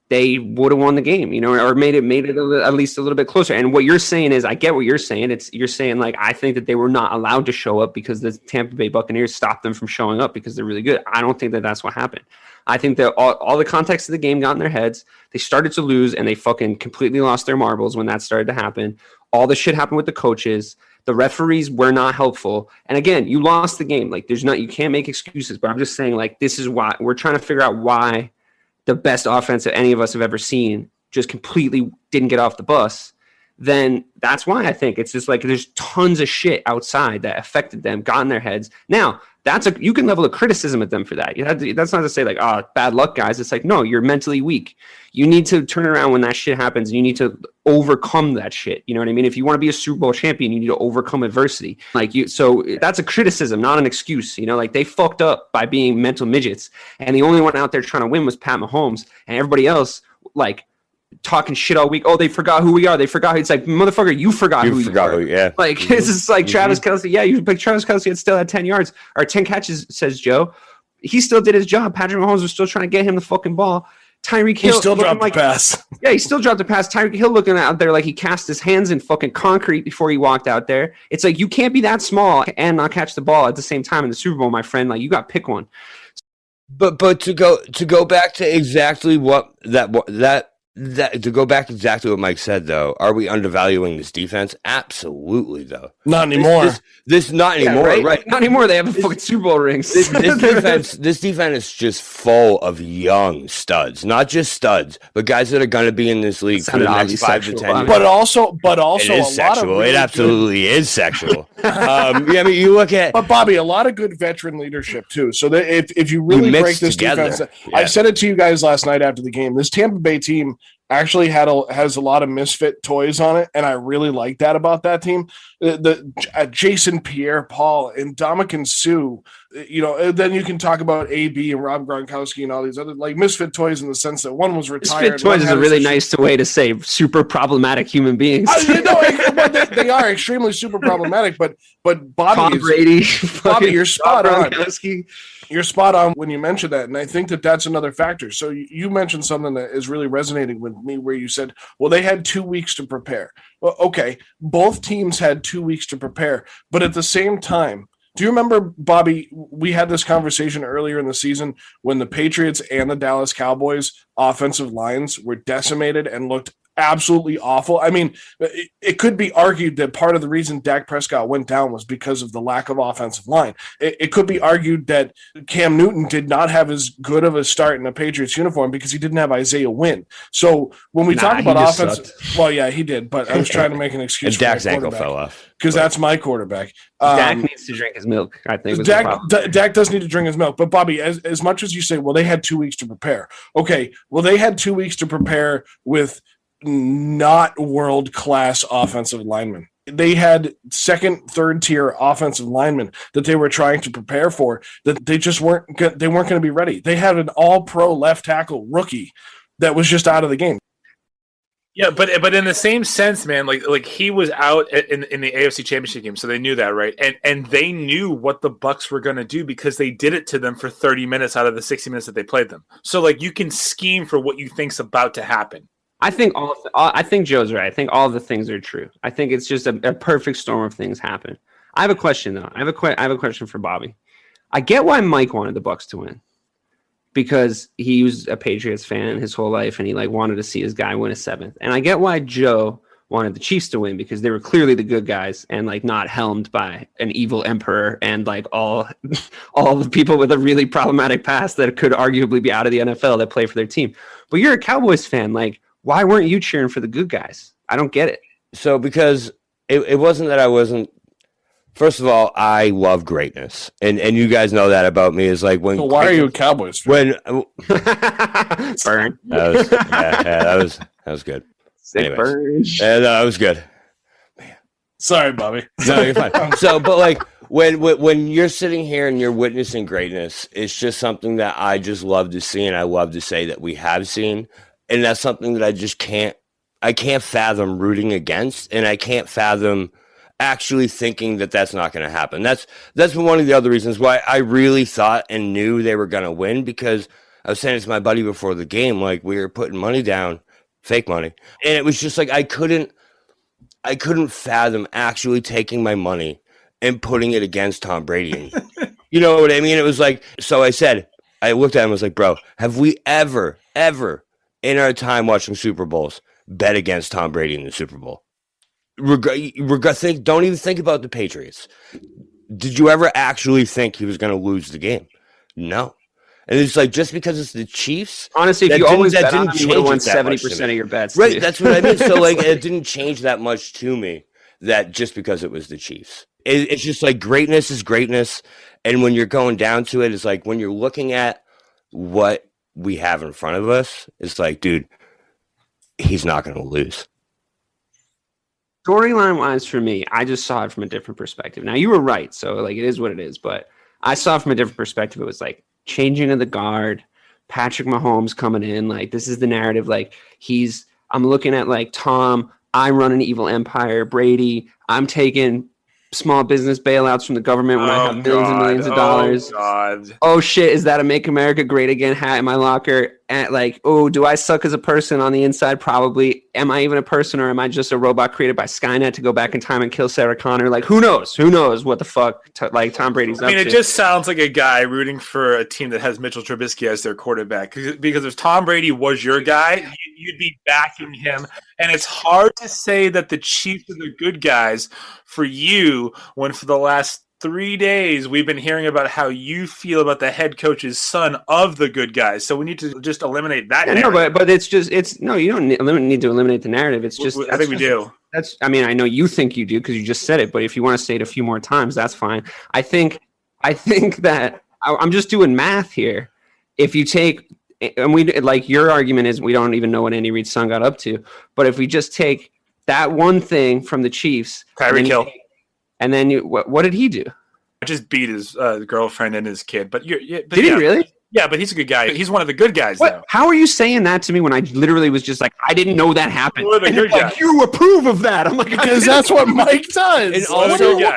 they would have won the game, you know, or made it at least a little bit closer. And what you're saying is, I get what you're saying. You're saying like, I think that they were not allowed to show up because the Tampa Bay Buccaneers stopped them from showing up because they're really good. I don't think that that's what happened. I think that all the context of the game got in their heads. They started to lose and they fucking completely lost their marbles when that started to happen. All the shit happened with the coaches. The referees were not helpful. And again, you lost the game. Like you can't make excuses, but I'm just saying like, this is why we're trying to figure out why the best offense that any of us have ever seen just completely didn't get off the bus. Then that's why I think it's just like there's tons of shit outside that affected them, got in their heads. Now, you can level a criticism at them for that. That's not to say like, oh, bad luck, guys. It's like, no, you're mentally weak. You need to turn around when that shit happens. And you need to overcome that shit. You know what I mean? If you want to be a Super Bowl champion, you need to overcome adversity. So that's a criticism, not an excuse. You know, like they fucked up by being mental midgets. And the only one out there trying to win was Pat Mahomes, and everybody else like talking shit all week. Oh, they forgot who we are. They forgot. It's like, motherfucker, you forgot who you are. Yeah. Like, it's just like Travis Kelce. Yeah, Travis Kelce still had 10 yards or 10 catches, says Joe. He still did his job. Patrick Mahomes was still trying to get him the fucking ball. Tyreek Hill. He still dropped the pass. Yeah, he still dropped the pass. Tyreek Hill looking out there like he cast his hands in fucking concrete before he walked out there. It's like, you can't be that small and not catch the ball at the same time in the Super Bowl, my friend. Like, you got to pick one. But to go back to exactly to go back to exactly what Mike said, though, are we undervaluing this defense? Absolutely, though. Not anymore. This not anymore, right? Not anymore. They have fucking Super Bowl rings. This defense is just full of young studs, not just studs, but guys that are going to be in this league for the next 5 to 10 years. But also, it is sexual. It absolutely is sexual. Yeah, I mean, you look at. But Bobby, a lot of good veteran leadership too. So that if you really break this defense, I said it to you guys last night after the game. This Tampa Bay team actually has a lot of misfit toys on it, and I really like that about that team. Jason Pierre-Paul and Ndamukong Suh, you know, then you can talk about AB and Rob Gronkowski and all these other like misfit toys in the sense that one was retired. Misfit toys is a really nice way to say super problematic human beings. They are extremely super problematic, but Bobby, Tom Brady, Bobby, you're spot on. You're spot on when you mention that, and I think that that's another factor. So you mentioned something that is really resonating with me, where you said, well, they had 2 weeks to prepare. Well, okay, both teams had 2 weeks to prepare, but at the same time, do you remember, Bobby, we had this conversation earlier in the season when the Patriots and the Dallas Cowboys offensive lines were decimated and looked absolutely awful. I mean, it could be argued that part of the reason Dak Prescott went down was because of the lack of offensive line. It could be argued that Cam Newton did not have as good of a start in a Patriots uniform because he didn't have Isaiah Wynn. So when we talk about offense, well, yeah, he did, but I was trying to make an excuse. And Dak's ankle fell off. Because that's my quarterback. Dak needs to drink his milk, I think. Dak does need to drink his milk. But, Bobby, as much as you say, well, they had 2 weeks to prepare. Okay, well, they had 2 weeks to prepare with not world-class offensive linemen. They had second, third tier offensive linemen that they were trying to prepare for that they just weren't going to be ready. They had an all-pro left tackle rookie that was just out of the game. Yeah, but in the same sense, man, like he was out in the AFC Championship game, so they knew that, right? And they knew what the Bucs were going to do because they did it to them for 30 minutes out of the 60 minutes that they played them. So like you can scheme for what you think's about to happen. I think Joe's right. I think all the things are true. I think it's just a perfect storm of things happen. I have a question though. I have a question for Bobby. I get why Mike wanted the Bucs to win because he was a Patriots fan his whole life and he like wanted to see his guy win a 7th. And I get why Joe wanted the Chiefs to win because they were clearly the good guys and like not helmed by an evil emperor and like all the people with a really problematic past that could arguably be out of the NFL that play for their team. But you're a Cowboys fan. Like, why weren't you cheering for the good guys? I don't get it. So because it wasn't that I wasn't. First of all, I love greatness, and you guys know that about me. Is like when. So why are you a Cowboys fan? Burn. That was good. Anyways, that was good. Man. Sorry, Bobby. No, you're fine. So, but like when you're sitting here and you're witnessing greatness, it's just something that I just love to see, and I love to say that we have seen, and that's something that I just can't fathom rooting against, and I can't fathom actually thinking that that's not going to happen. That's one of the other reasons why I really thought and knew they were going to win, because I was saying to my buddy before the game, like we were putting money down, fake money, and it was just like I couldn't fathom actually taking my money and putting it against Tom Brady. You know what I mean? It was like, so I looked at him and was like, bro, have we ever in our time watching Super Bowls bet against Tom Brady in the Super Bowl? Don't even think about the Patriots. Did you ever actually think he was going to lose the game? No. And it's like, just because it's the Chiefs. Honestly, if you always bet on them, you would have won 70% of your bets. Right, that's what I mean. So like, it didn't change that much to me that just because it was the Chiefs. It's just like greatness is greatness. And when you're going down to it, it's like when you're looking at what we have in front of us, it's like, dude, he's not going to lose. Storyline wise for me, I just saw it from a different perspective. Now you were right, so like it is what it is, but I saw it from a different perspective. It was like changing of the guard, Patrick Mahomes coming in, like this is the narrative. Like I'm looking at like Tom, I'm running evil empire, Brady, I'm taking small business bailouts from the government when I have millions and millions of dollars. Oh shit, is that a Make America Great Again hat in my locker? And like, oh, do I suck as a person on the inside? Probably. Am I even a person, or am I just a robot created by Skynet to go back in time and kill Sarah Connor? Like, who knows? Who knows what the fuck like Tom Brady's up to? It just sounds like a guy rooting for a team that has Mitchell Trubisky as their quarterback. Because if Tom Brady was your guy, you'd be backing him. And it's hard to say that the Chiefs are the good guys for you when for the last 3 days we've been hearing about how you feel about the head coach's son of the good guys. So we need to just eliminate that narrative. No, but you don't need to eliminate the narrative. It's just I think we do. I mean, I know you think you do because you just said it, but if you want to say it a few more times, that's fine. I think that I'm just doing math here. If you take, and we like your argument is we don't even know what Andy Reid's son got up to, but if we just take that one thing from the Chiefs, Tyreek Hill. And then what did he do? I just beat his girlfriend and his kid. But did he really? Yeah, but he's a good guy. He's one of the good guys, though. How are you saying that to me when I literally was just like, I didn't know that happened? Like, you approve of that. I'm like, because that's what Mike does. And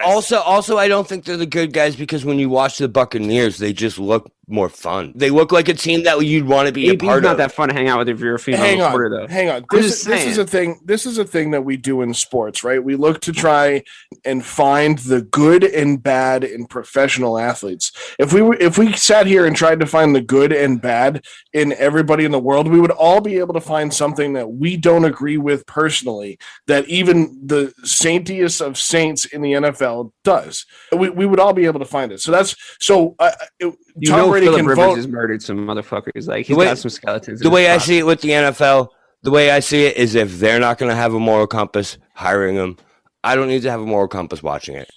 also, I don't think they're the good guys because when you watch the Buccaneers, they just look more fun. They look like a team that you'd want to be a part of. It's not that fun to hang out with if you're a female reporter, though. Hang on. This is a thing. This is a thing that we do in sports, right? We look to try and find the good and bad in professional athletes. If we sat here and tried to find the good and bad in everybody in the world, we would all be able to find something that we don't agree with personally, that even the saintiest of saints in the NFL does. We would all be able to find it. Tom Brady Phillip can Rivers vote. has murdered some motherfuckers. Like he's got some skeletons. The way I see it with the NFL, the way I see it is if they're not going to have a moral compass hiring them, I don't need to have a moral compass watching it.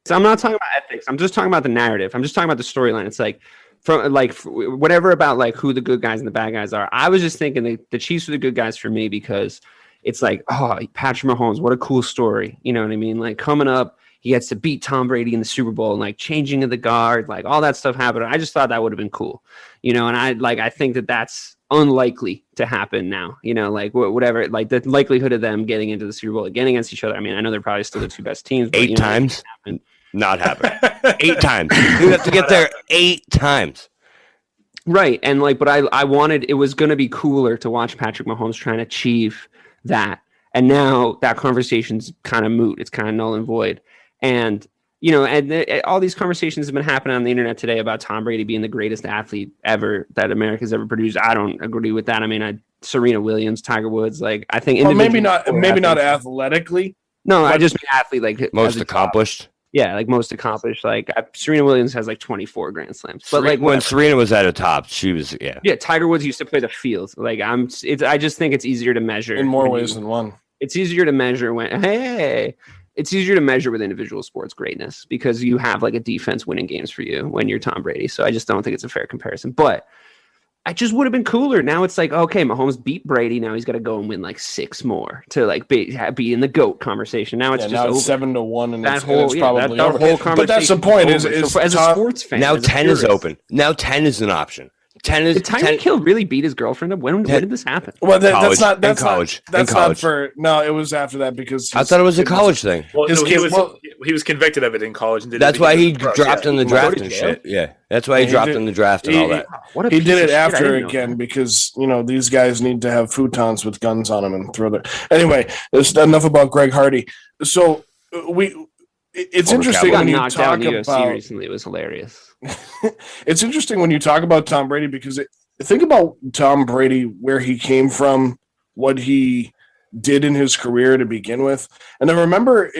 So I'm not talking about ethics. I'm just talking about the narrative. I'm just talking about the storyline. It's like whatever about like who the good guys and the bad guys are. I was just thinking the Chiefs are the good guys for me because it's like, oh, Patrick Mahomes, what a cool story. You know what I mean? Like coming up, he gets to beat Tom Brady in the Super Bowl and like changing of the guard, like all that stuff happened. I just thought that would have been cool, you know. And I think that that's unlikely to happen now, you know, like whatever, like the likelihood of them getting into the Super Bowl again against each other. I mean, I know they're probably still the two best teams. But, 8 times, not happen. 8 times. You have to get there 8 times. Right. And but I wanted, it was going to be cooler to watch Patrick Mahomes trying to achieve that. And now that conversation's kind of moot. It's kind of null and void. And, all these conversations have been happening on the internet today about Tom Brady being the greatest athlete ever that America's ever produced. I don't agree with that. I mean, Serena Williams, Tiger Woods, I think. Well, maybe not athletically. No, I just mean athlete, most accomplished. Yeah, most accomplished. Serena Williams has 24 Grand Slams. But when Serena was at the top, she was Yeah, Tiger Woods used to play the field. I just think it's easier to measure in more ways than one. It's easier to measure it's easier to measure with individual sports greatness because you have a defense winning games for you when you're Tom Brady. So I just don't think it's a fair comparison. But I just would have been cooler. Now it's okay, Mahomes beat Brady. Now he's got to go and win 6 more to be in the GOAT conversation. Now it's now over. It's 7-1, and it's probably over. Whole conversation. But that's the point. Is as a sports fan, now 10 is open. Now 10 is an option. 10 is. Did Tyreek Hill really beat his girlfriend? When did this happen? Well, that's not college. That's not for. No, it was after that because I thought it was a college thing. Well, he was convicted of it in college. And that's why he dropped in the draft and shit. Yeah, that's why he dropped in the draft and all that. He did it after again because these guys need to have futons with guns on them and throw their. Anyway, there's enough about Greg Hardy. So it's interesting when you talk about recently. It was hilarious. It's interesting when you talk about Tom Brady because think about Tom Brady, where he came from, what he did in his career to begin with. And I remember,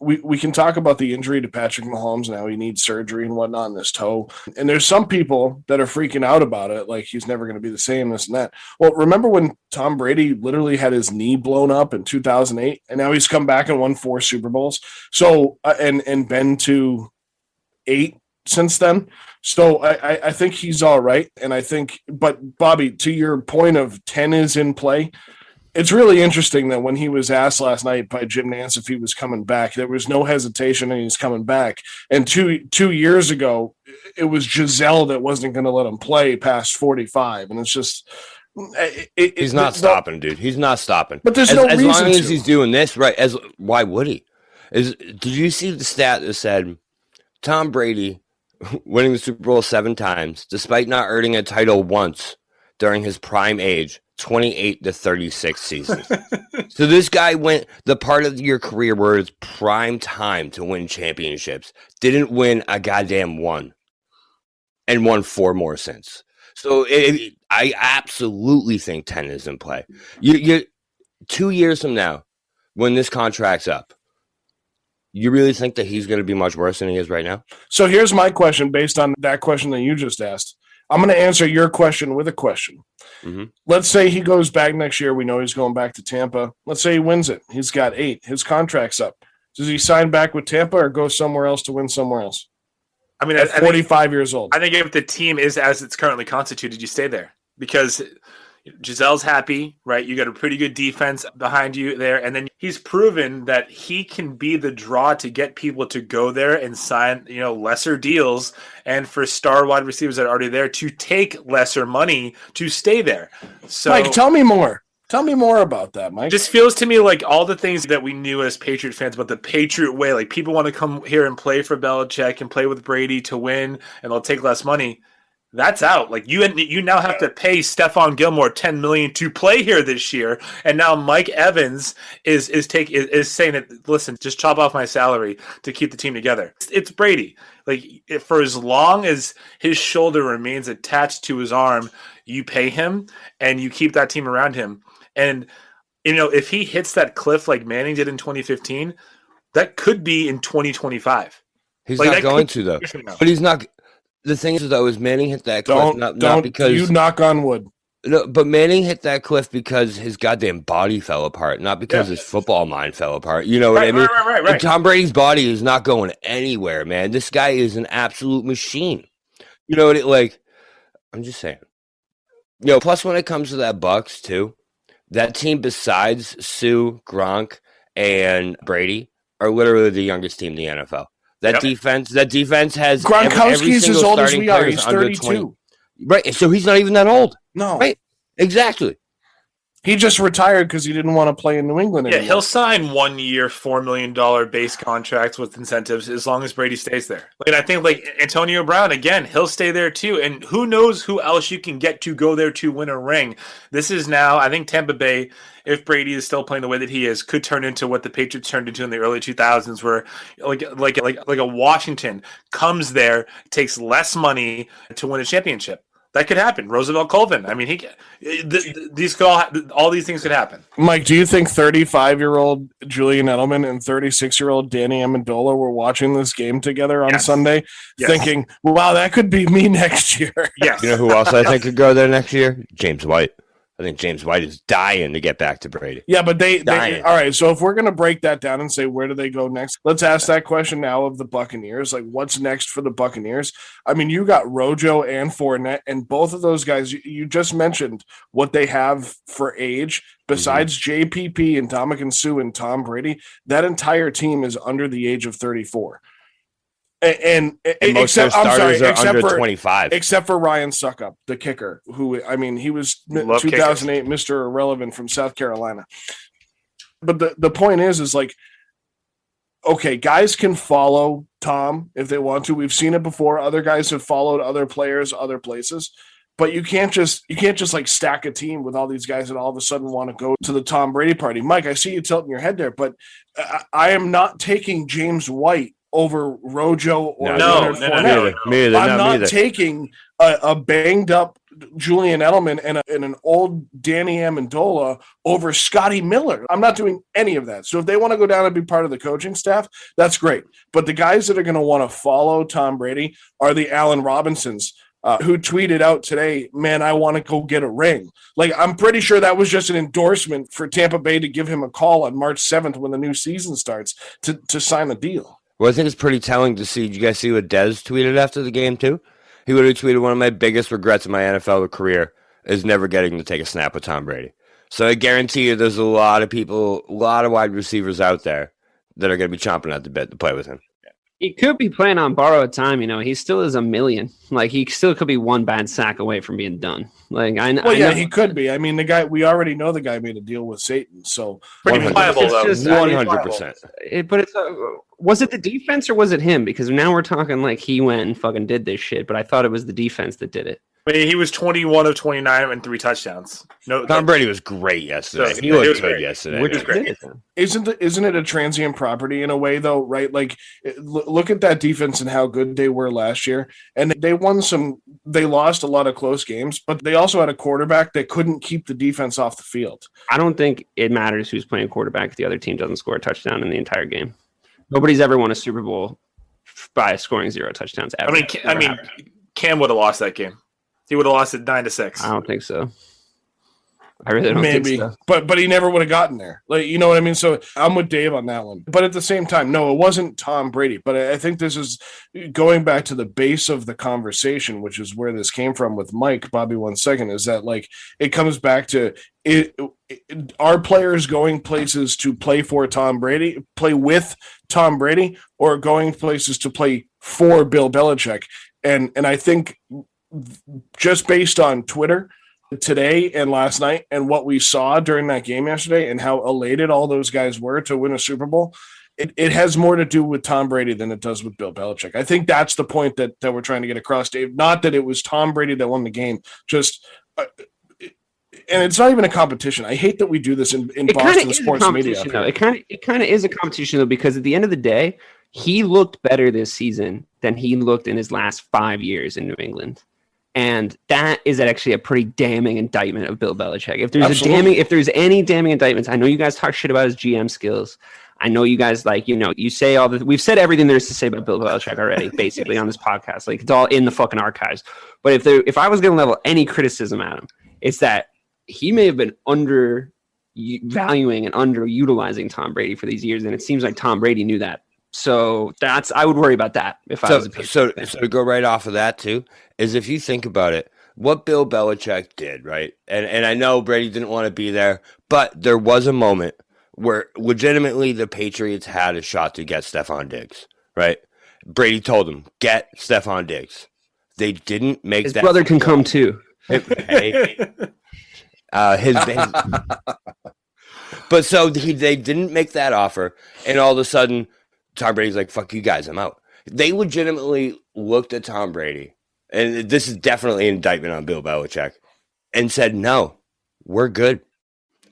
we can talk about the injury to Patrick Mahomes now. He needs surgery and whatnot on this toe. And there's some people that are freaking out about it, like he's never going to be the same, this and that. Well, remember when Tom Brady literally had his knee blown up in 2008, and now he's come back and won 4 Super Bowls. So, and been to 8 since then. So I think he's all right. And I think, but Bobby, to your point of 10 is in play, it's really interesting that when he was asked last night by Jim Nantz if he was coming back, there was no hesitation and he's coming back. And two years ago, it was Giselle that wasn't going to let him play past 45. And it's just, he's not stopping, dude. He's not stopping. But there's no reason as long as he's doing this right. Why would he? Did you see the stat that said Tom Brady winning the Super Bowl 7 times, despite not earning a title once during his prime age, 28 to 36 seasons. So this guy went the part of your career where it's prime time to win championships, didn't win a goddamn one, and won 4 more since. So I absolutely think 10 is in play. You 2 years from now, when this contract's up, you really think that he's going to be much worse than he is right now? So here's my question based on that question that you just asked. I'm going to answer your question with a question. Mm-hmm. Let's say he goes back next year. We know he's going back to Tampa. Let's say he wins it. He's got 8. His contract's up. Does he sign back with Tampa or go somewhere else to win somewhere else? I mean, at 45 years old. I think if the team is as it's currently constituted, you stay there because Giselle's happy, right? You got a pretty good defense behind you there. And then he's proven that he can be the draw to get people to go there and sign, lesser deals. And for star wide receivers that are already there to take lesser money to stay there. So Mike, tell me more. Tell me more about that, Mike. Just feels to me like all the things that we knew as Patriot fans about the Patriot way, like people want to come here and play for Belichick and play with Brady to win, and they'll take less money. That's out. Like you now have to pay Stephon Gilmore $10 million to play here this year, and now Mike Evans is saying that. Listen, just chop off my salary to keep the team together. It's Brady. Like for as long as his shoulder remains attached to his arm, you pay him and you keep that team around him. And if he hits that cliff like Manning did in 2015, that could be in 2025. He's not going to though. But he's not. The thing is, though, is Manning hit that cliff not because you knock on wood. No, but Manning hit that cliff because his goddamn body fell apart, not because his football mind fell apart. You know what I mean? Right. And Tom Brady's body is not going anywhere, man. This guy is an absolute machine. You know what? I'm just saying. Plus when it comes to that Bucs too, that team besides Sue, Gronk, and Brady are literally the youngest team in the NFL. That defense has Gronkowski's as old as we are. He's 32. Right, so he's not even that old. No. Right, exactly. He just retired because he didn't want to play in New England anymore. Yeah, he'll sign 1 year, $4 million base contracts with incentives as long as Brady stays there. And I think like Antonio Brown, again, he'll stay there too. And who knows who else you can get to go there to win a ring. This is now, I think Tampa Bay, if Brady is still playing the way that he is, could turn into what the Patriots turned into in the early 2000s, where like a Washington comes there, takes less money to win a championship. That could happen. Roosevelt Colvin. I mean, all these things could happen. Mike, do you think 35-year-old Julian Edelman and 36-year-old Danny Amendola were watching this game together on Sunday, thinking, "Wow, that could be me next year"? Yes. You know who else I think could go there next year? James White. I think James White is dying to get back to Brady. Yeah, but they all right. So if we're going to break that down and say where do they go next, let's ask that question now of the Buccaneers. Like, what's next for the Buccaneers? I mean, you got Rojo and Fournette, and both of those guys. You just mentioned what they have for age. Besides JPP and Ndamukong Suh and Tom Brady, that entire team is under the age of 34. And most of their starters are under 25. Except for Ryan Suckup, the kicker, who, I mean, he was 2008 Mr. Irrelevant from South Carolina. But the point is like, okay, guys can follow Tom if they want to. We've seen it before. Other guys have followed other players, other places. But you can't just like stack a team with all these guys that all of a sudden want to go to the Tom Brady party. Mike, I see you tilting your head there, but I am not taking James White over Rojo or Leonard Fournette. I'm not taking a banged up Julian Edelman and an old Danny Amendola over Scotty Miller. I'm not doing any of that. So if they want to go down and be part of the coaching staff, that's great. But the guys that are going to want to follow Tom Brady are the Allen Robinsons, who tweeted out today, "Man, I want to go get a ring." Like, I'm pretty sure that was just an endorsement for Tampa Bay to give him a call on March 7th when the new season starts to sign a deal. Well, I think it's pretty telling to see. Did you guys see what Dez tweeted after the game, too? He would have tweeted, "One of my biggest regrets in my NFL career is never getting to take a snap with Tom Brady." So I guarantee you there's a lot of people, a lot of wide receivers out there that are going to be chomping at the bit to play with him. He could be playing on borrowed time, He still is $1 million. Like, he still could be one bad sack away from being done. Like, I know. He could be. I mean, the guy, we already know the guy made a deal with Satan, so pretty viable though. 100%. But it's was it the defense or was it him? Because now we're talking like he went and fucking did this shit. But I thought it was the defense that did it. I mean, he was 21 of 29 and 3 touchdowns. Tom Brady was great yesterday. He looked good yesterday. Which is great. Isn't it a transient property in a way, though, right? Like, look at that defense and how good they were last year. And they lost a lot of close games, but they also had a quarterback that couldn't keep the defense off the field. I don't think it matters who's playing quarterback if the other team doesn't score a touchdown in the entire game. Nobody's ever won a Super Bowl by scoring 0 touchdowns ever. I mean, Cam would have lost that game. He would have lost it 9-6. I don't think so. I really don't think so. But he never would have gotten there. Like, you know what I mean? So I'm with Dave on that one. But at the same time, no, it wasn't Tom Brady. But I think this is going back to the base of the conversation, which is where this came from with Mike, Bobby 1 second, is that like it comes back to are players going places to play for Tom Brady, play with Tom Brady, or going places to play for Bill Belichick? And I think just based on Twitter today and last night and what we saw during that game yesterday and how elated all those guys were to win a Super Bowl, it has more to do with Tom Brady than it does with Bill Belichick. I think that's the point that we're trying to get across, Dave. Not that it was Tom Brady that won the game, just and it's not even a competition. I hate that we do this in Boston sports media. It kind of is a competition, though, because at the end of the day, he looked better this season than he looked in his last 5 years in New England. And that is actually a pretty damning indictment of Bill Belichick. If there's any damning indictments, I know you guys talk shit about his GM skills. I know you guys you say all the, we've said everything there is to say about Bill Belichick already, basically on this podcast. Like, it's all in the fucking archives. But if I was going to level any criticism at him, it's that he may have been undervaluing and underutilizing Tom Brady for these years. And it seems like Tom Brady knew that. So I would worry about that if I was a Patriot fan. So to go right off of that too, is if you think about it, what Bill Belichick did, right? And I know Brady didn't want to be there, but there was a moment where legitimately the Patriots had a shot to get Stephon Diggs, right? Brady told them, get Stephon Diggs. They didn't make His brother can come too. Hey, But so they didn't make that offer, and all of a sudden, Tom Brady's like, "Fuck you guys, I'm out." They legitimately looked at Tom Brady, and this is definitely an indictment on Bill Belichick, and said, "No, we're good.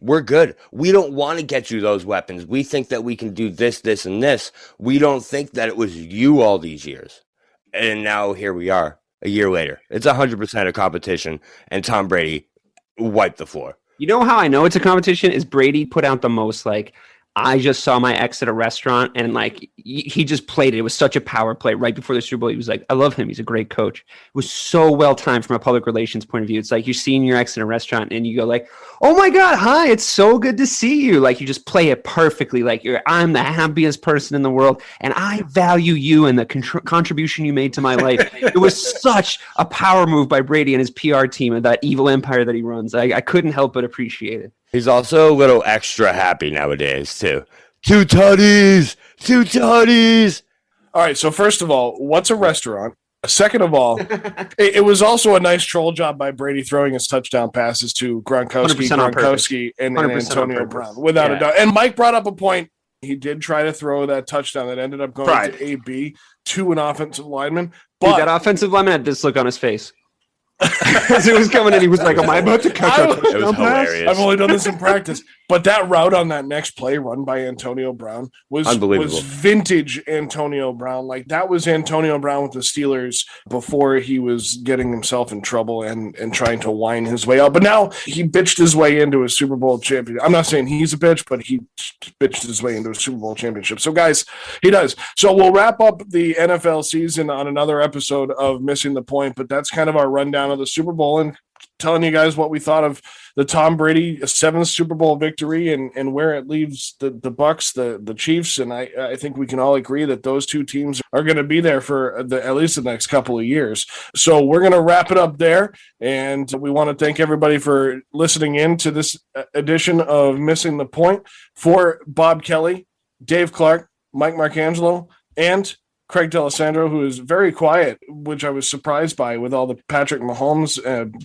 We're good. We don't want to get you those weapons. We think that we can do this, this, and this. We don't think that it was you all these years." And now here we are, a year later. It's 100% a competition, and Tom Brady wiped the floor. You know how I know it's a competition is Brady put out the most, like, I just saw my ex at a restaurant, and like he just played it. It was such a power play right before the Super Bowl. He was like, I love him. He's a great coach. It was so well timed from a public relations point of view. It's like you're seeing your ex in a restaurant and you go like, oh my God, hi, it's so good to see you. Like you just play it perfectly. Like I'm the happiest person in the world and I value you and the contribution you made to my life. It was such a power move by Brady and his PR team and that evil empire that he runs. I couldn't help but appreciate it. He's also a little extra happy nowadays, too. Two tutties! All right, so first of all, what's a restaurant? Second of all, it was also a nice troll job by Brady throwing his touchdown passes to Gronkowski and Antonio Brown, without a doubt. And Mike brought up a point. He did try to throw that touchdown that ended up going to AB to an offensive lineman. But dude, that offensive lineman had this look on his face. As it was coming in, he was like, am I about to catch a touchdown pass? I've only done this in practice. But that route on that next play run by Antonio Brown was vintage Antonio Brown. Like that was Antonio Brown with the Steelers before he was getting himself in trouble and trying to whine his way out. But now he bitched his way into a Super Bowl championship. I'm not saying he's a bitch, but he bitched his way into a Super Bowl championship. So guys, he does. So we'll wrap up the NFL season on another episode of Missing the Point, but that's kind of our rundown of the Super Bowl and telling you guys what we thought of the Tom Brady 7th Super Bowl victory and where it leaves the Bucs, the Chiefs. And I think we can all agree that those two teams are going to be there for at least the next couple of years. So we're going to wrap it up there. And we want to thank everybody for listening in to this edition of Missing the Point. For Bob Kelly, Dave Clarke, Mike Marcangelo, and Craig D'Alessandro, who is very quiet, which I was surprised by with all the Patrick Mahomes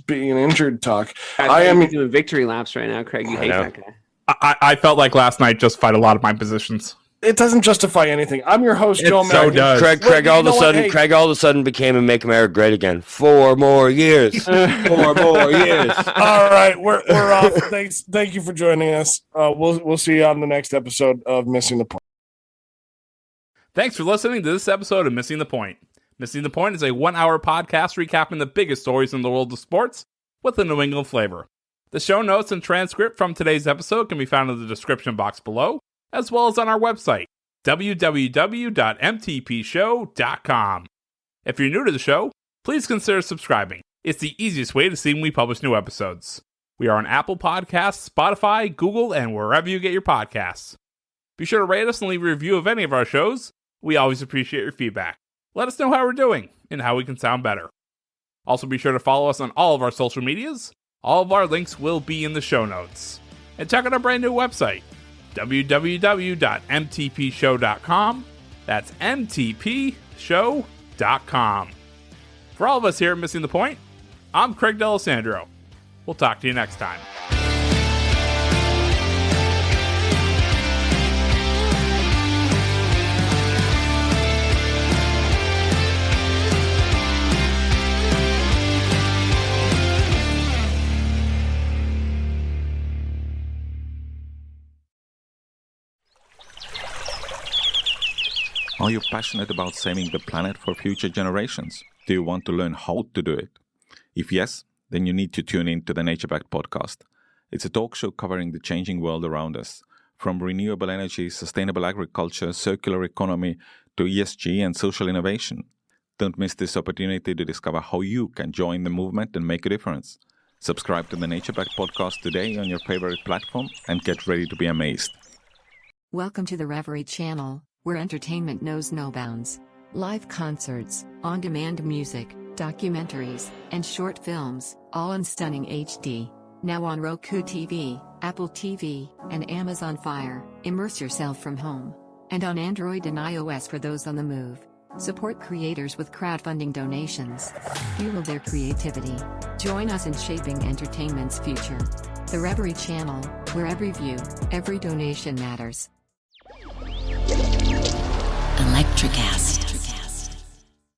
being injured talk. I am doing victory laps right now, Craig. You hate that guy. I felt like last night justified a lot of my positions. It doesn't justify anything. I'm your host, Joe Malkin. So does. Craig all of a sudden became a Make America Great Again. 4 more years. 4 more years. All right, we're off. Thank you for joining us. We'll see you on the next episode of Missing the Point. Thanks for listening to this episode of Missing the Point. Missing the Point is a 1-hour podcast recapping the biggest stories in the world of sports with a New England flavor. The show notes and transcript from today's episode can be found in the description box below, as well as on our website, www.mtpshow.com. If you're new to the show, please consider subscribing. It's the easiest way to see when we publish new episodes. We are on Apple Podcasts, Spotify, Google, and wherever you get your podcasts. Be sure to rate us and leave a review of any of our shows. We always appreciate your feedback. Let us know how we're doing and how we can sound better. Also be sure to follow us on all of our social medias. All of our links will be in the show notes. And check out our brand new website, www.mtpshow.com. That's mtpshow.com. For all of us here at Missing the Point, I'm Craig D'Alessandro. We'll talk to you next time. Are you passionate about saving the planet for future generations? Do you want to learn how to do it? If yes, then you need to tune in to the Nature Back podcast. It's a talk show covering the changing world around us, from renewable energy, sustainable agriculture, circular economy, to ESG and social innovation. Don't miss this opportunity to discover how you can join the movement and make a difference. Subscribe to the Nature Back podcast today on your favorite platform and get ready to be amazed. Welcome to the Reverie channel, where entertainment knows no bounds. Live concerts, on-demand music, documentaries, and short films, all in stunning HD. Now on Roku TV, Apple TV, and Amazon Fire. Immerse yourself from home. And on Android and iOS for those on the move. Support creators with crowdfunding donations. Fuel their creativity. Join us in shaping entertainment's future. The Reverie Channel, where every view, every donation matters. Electricast.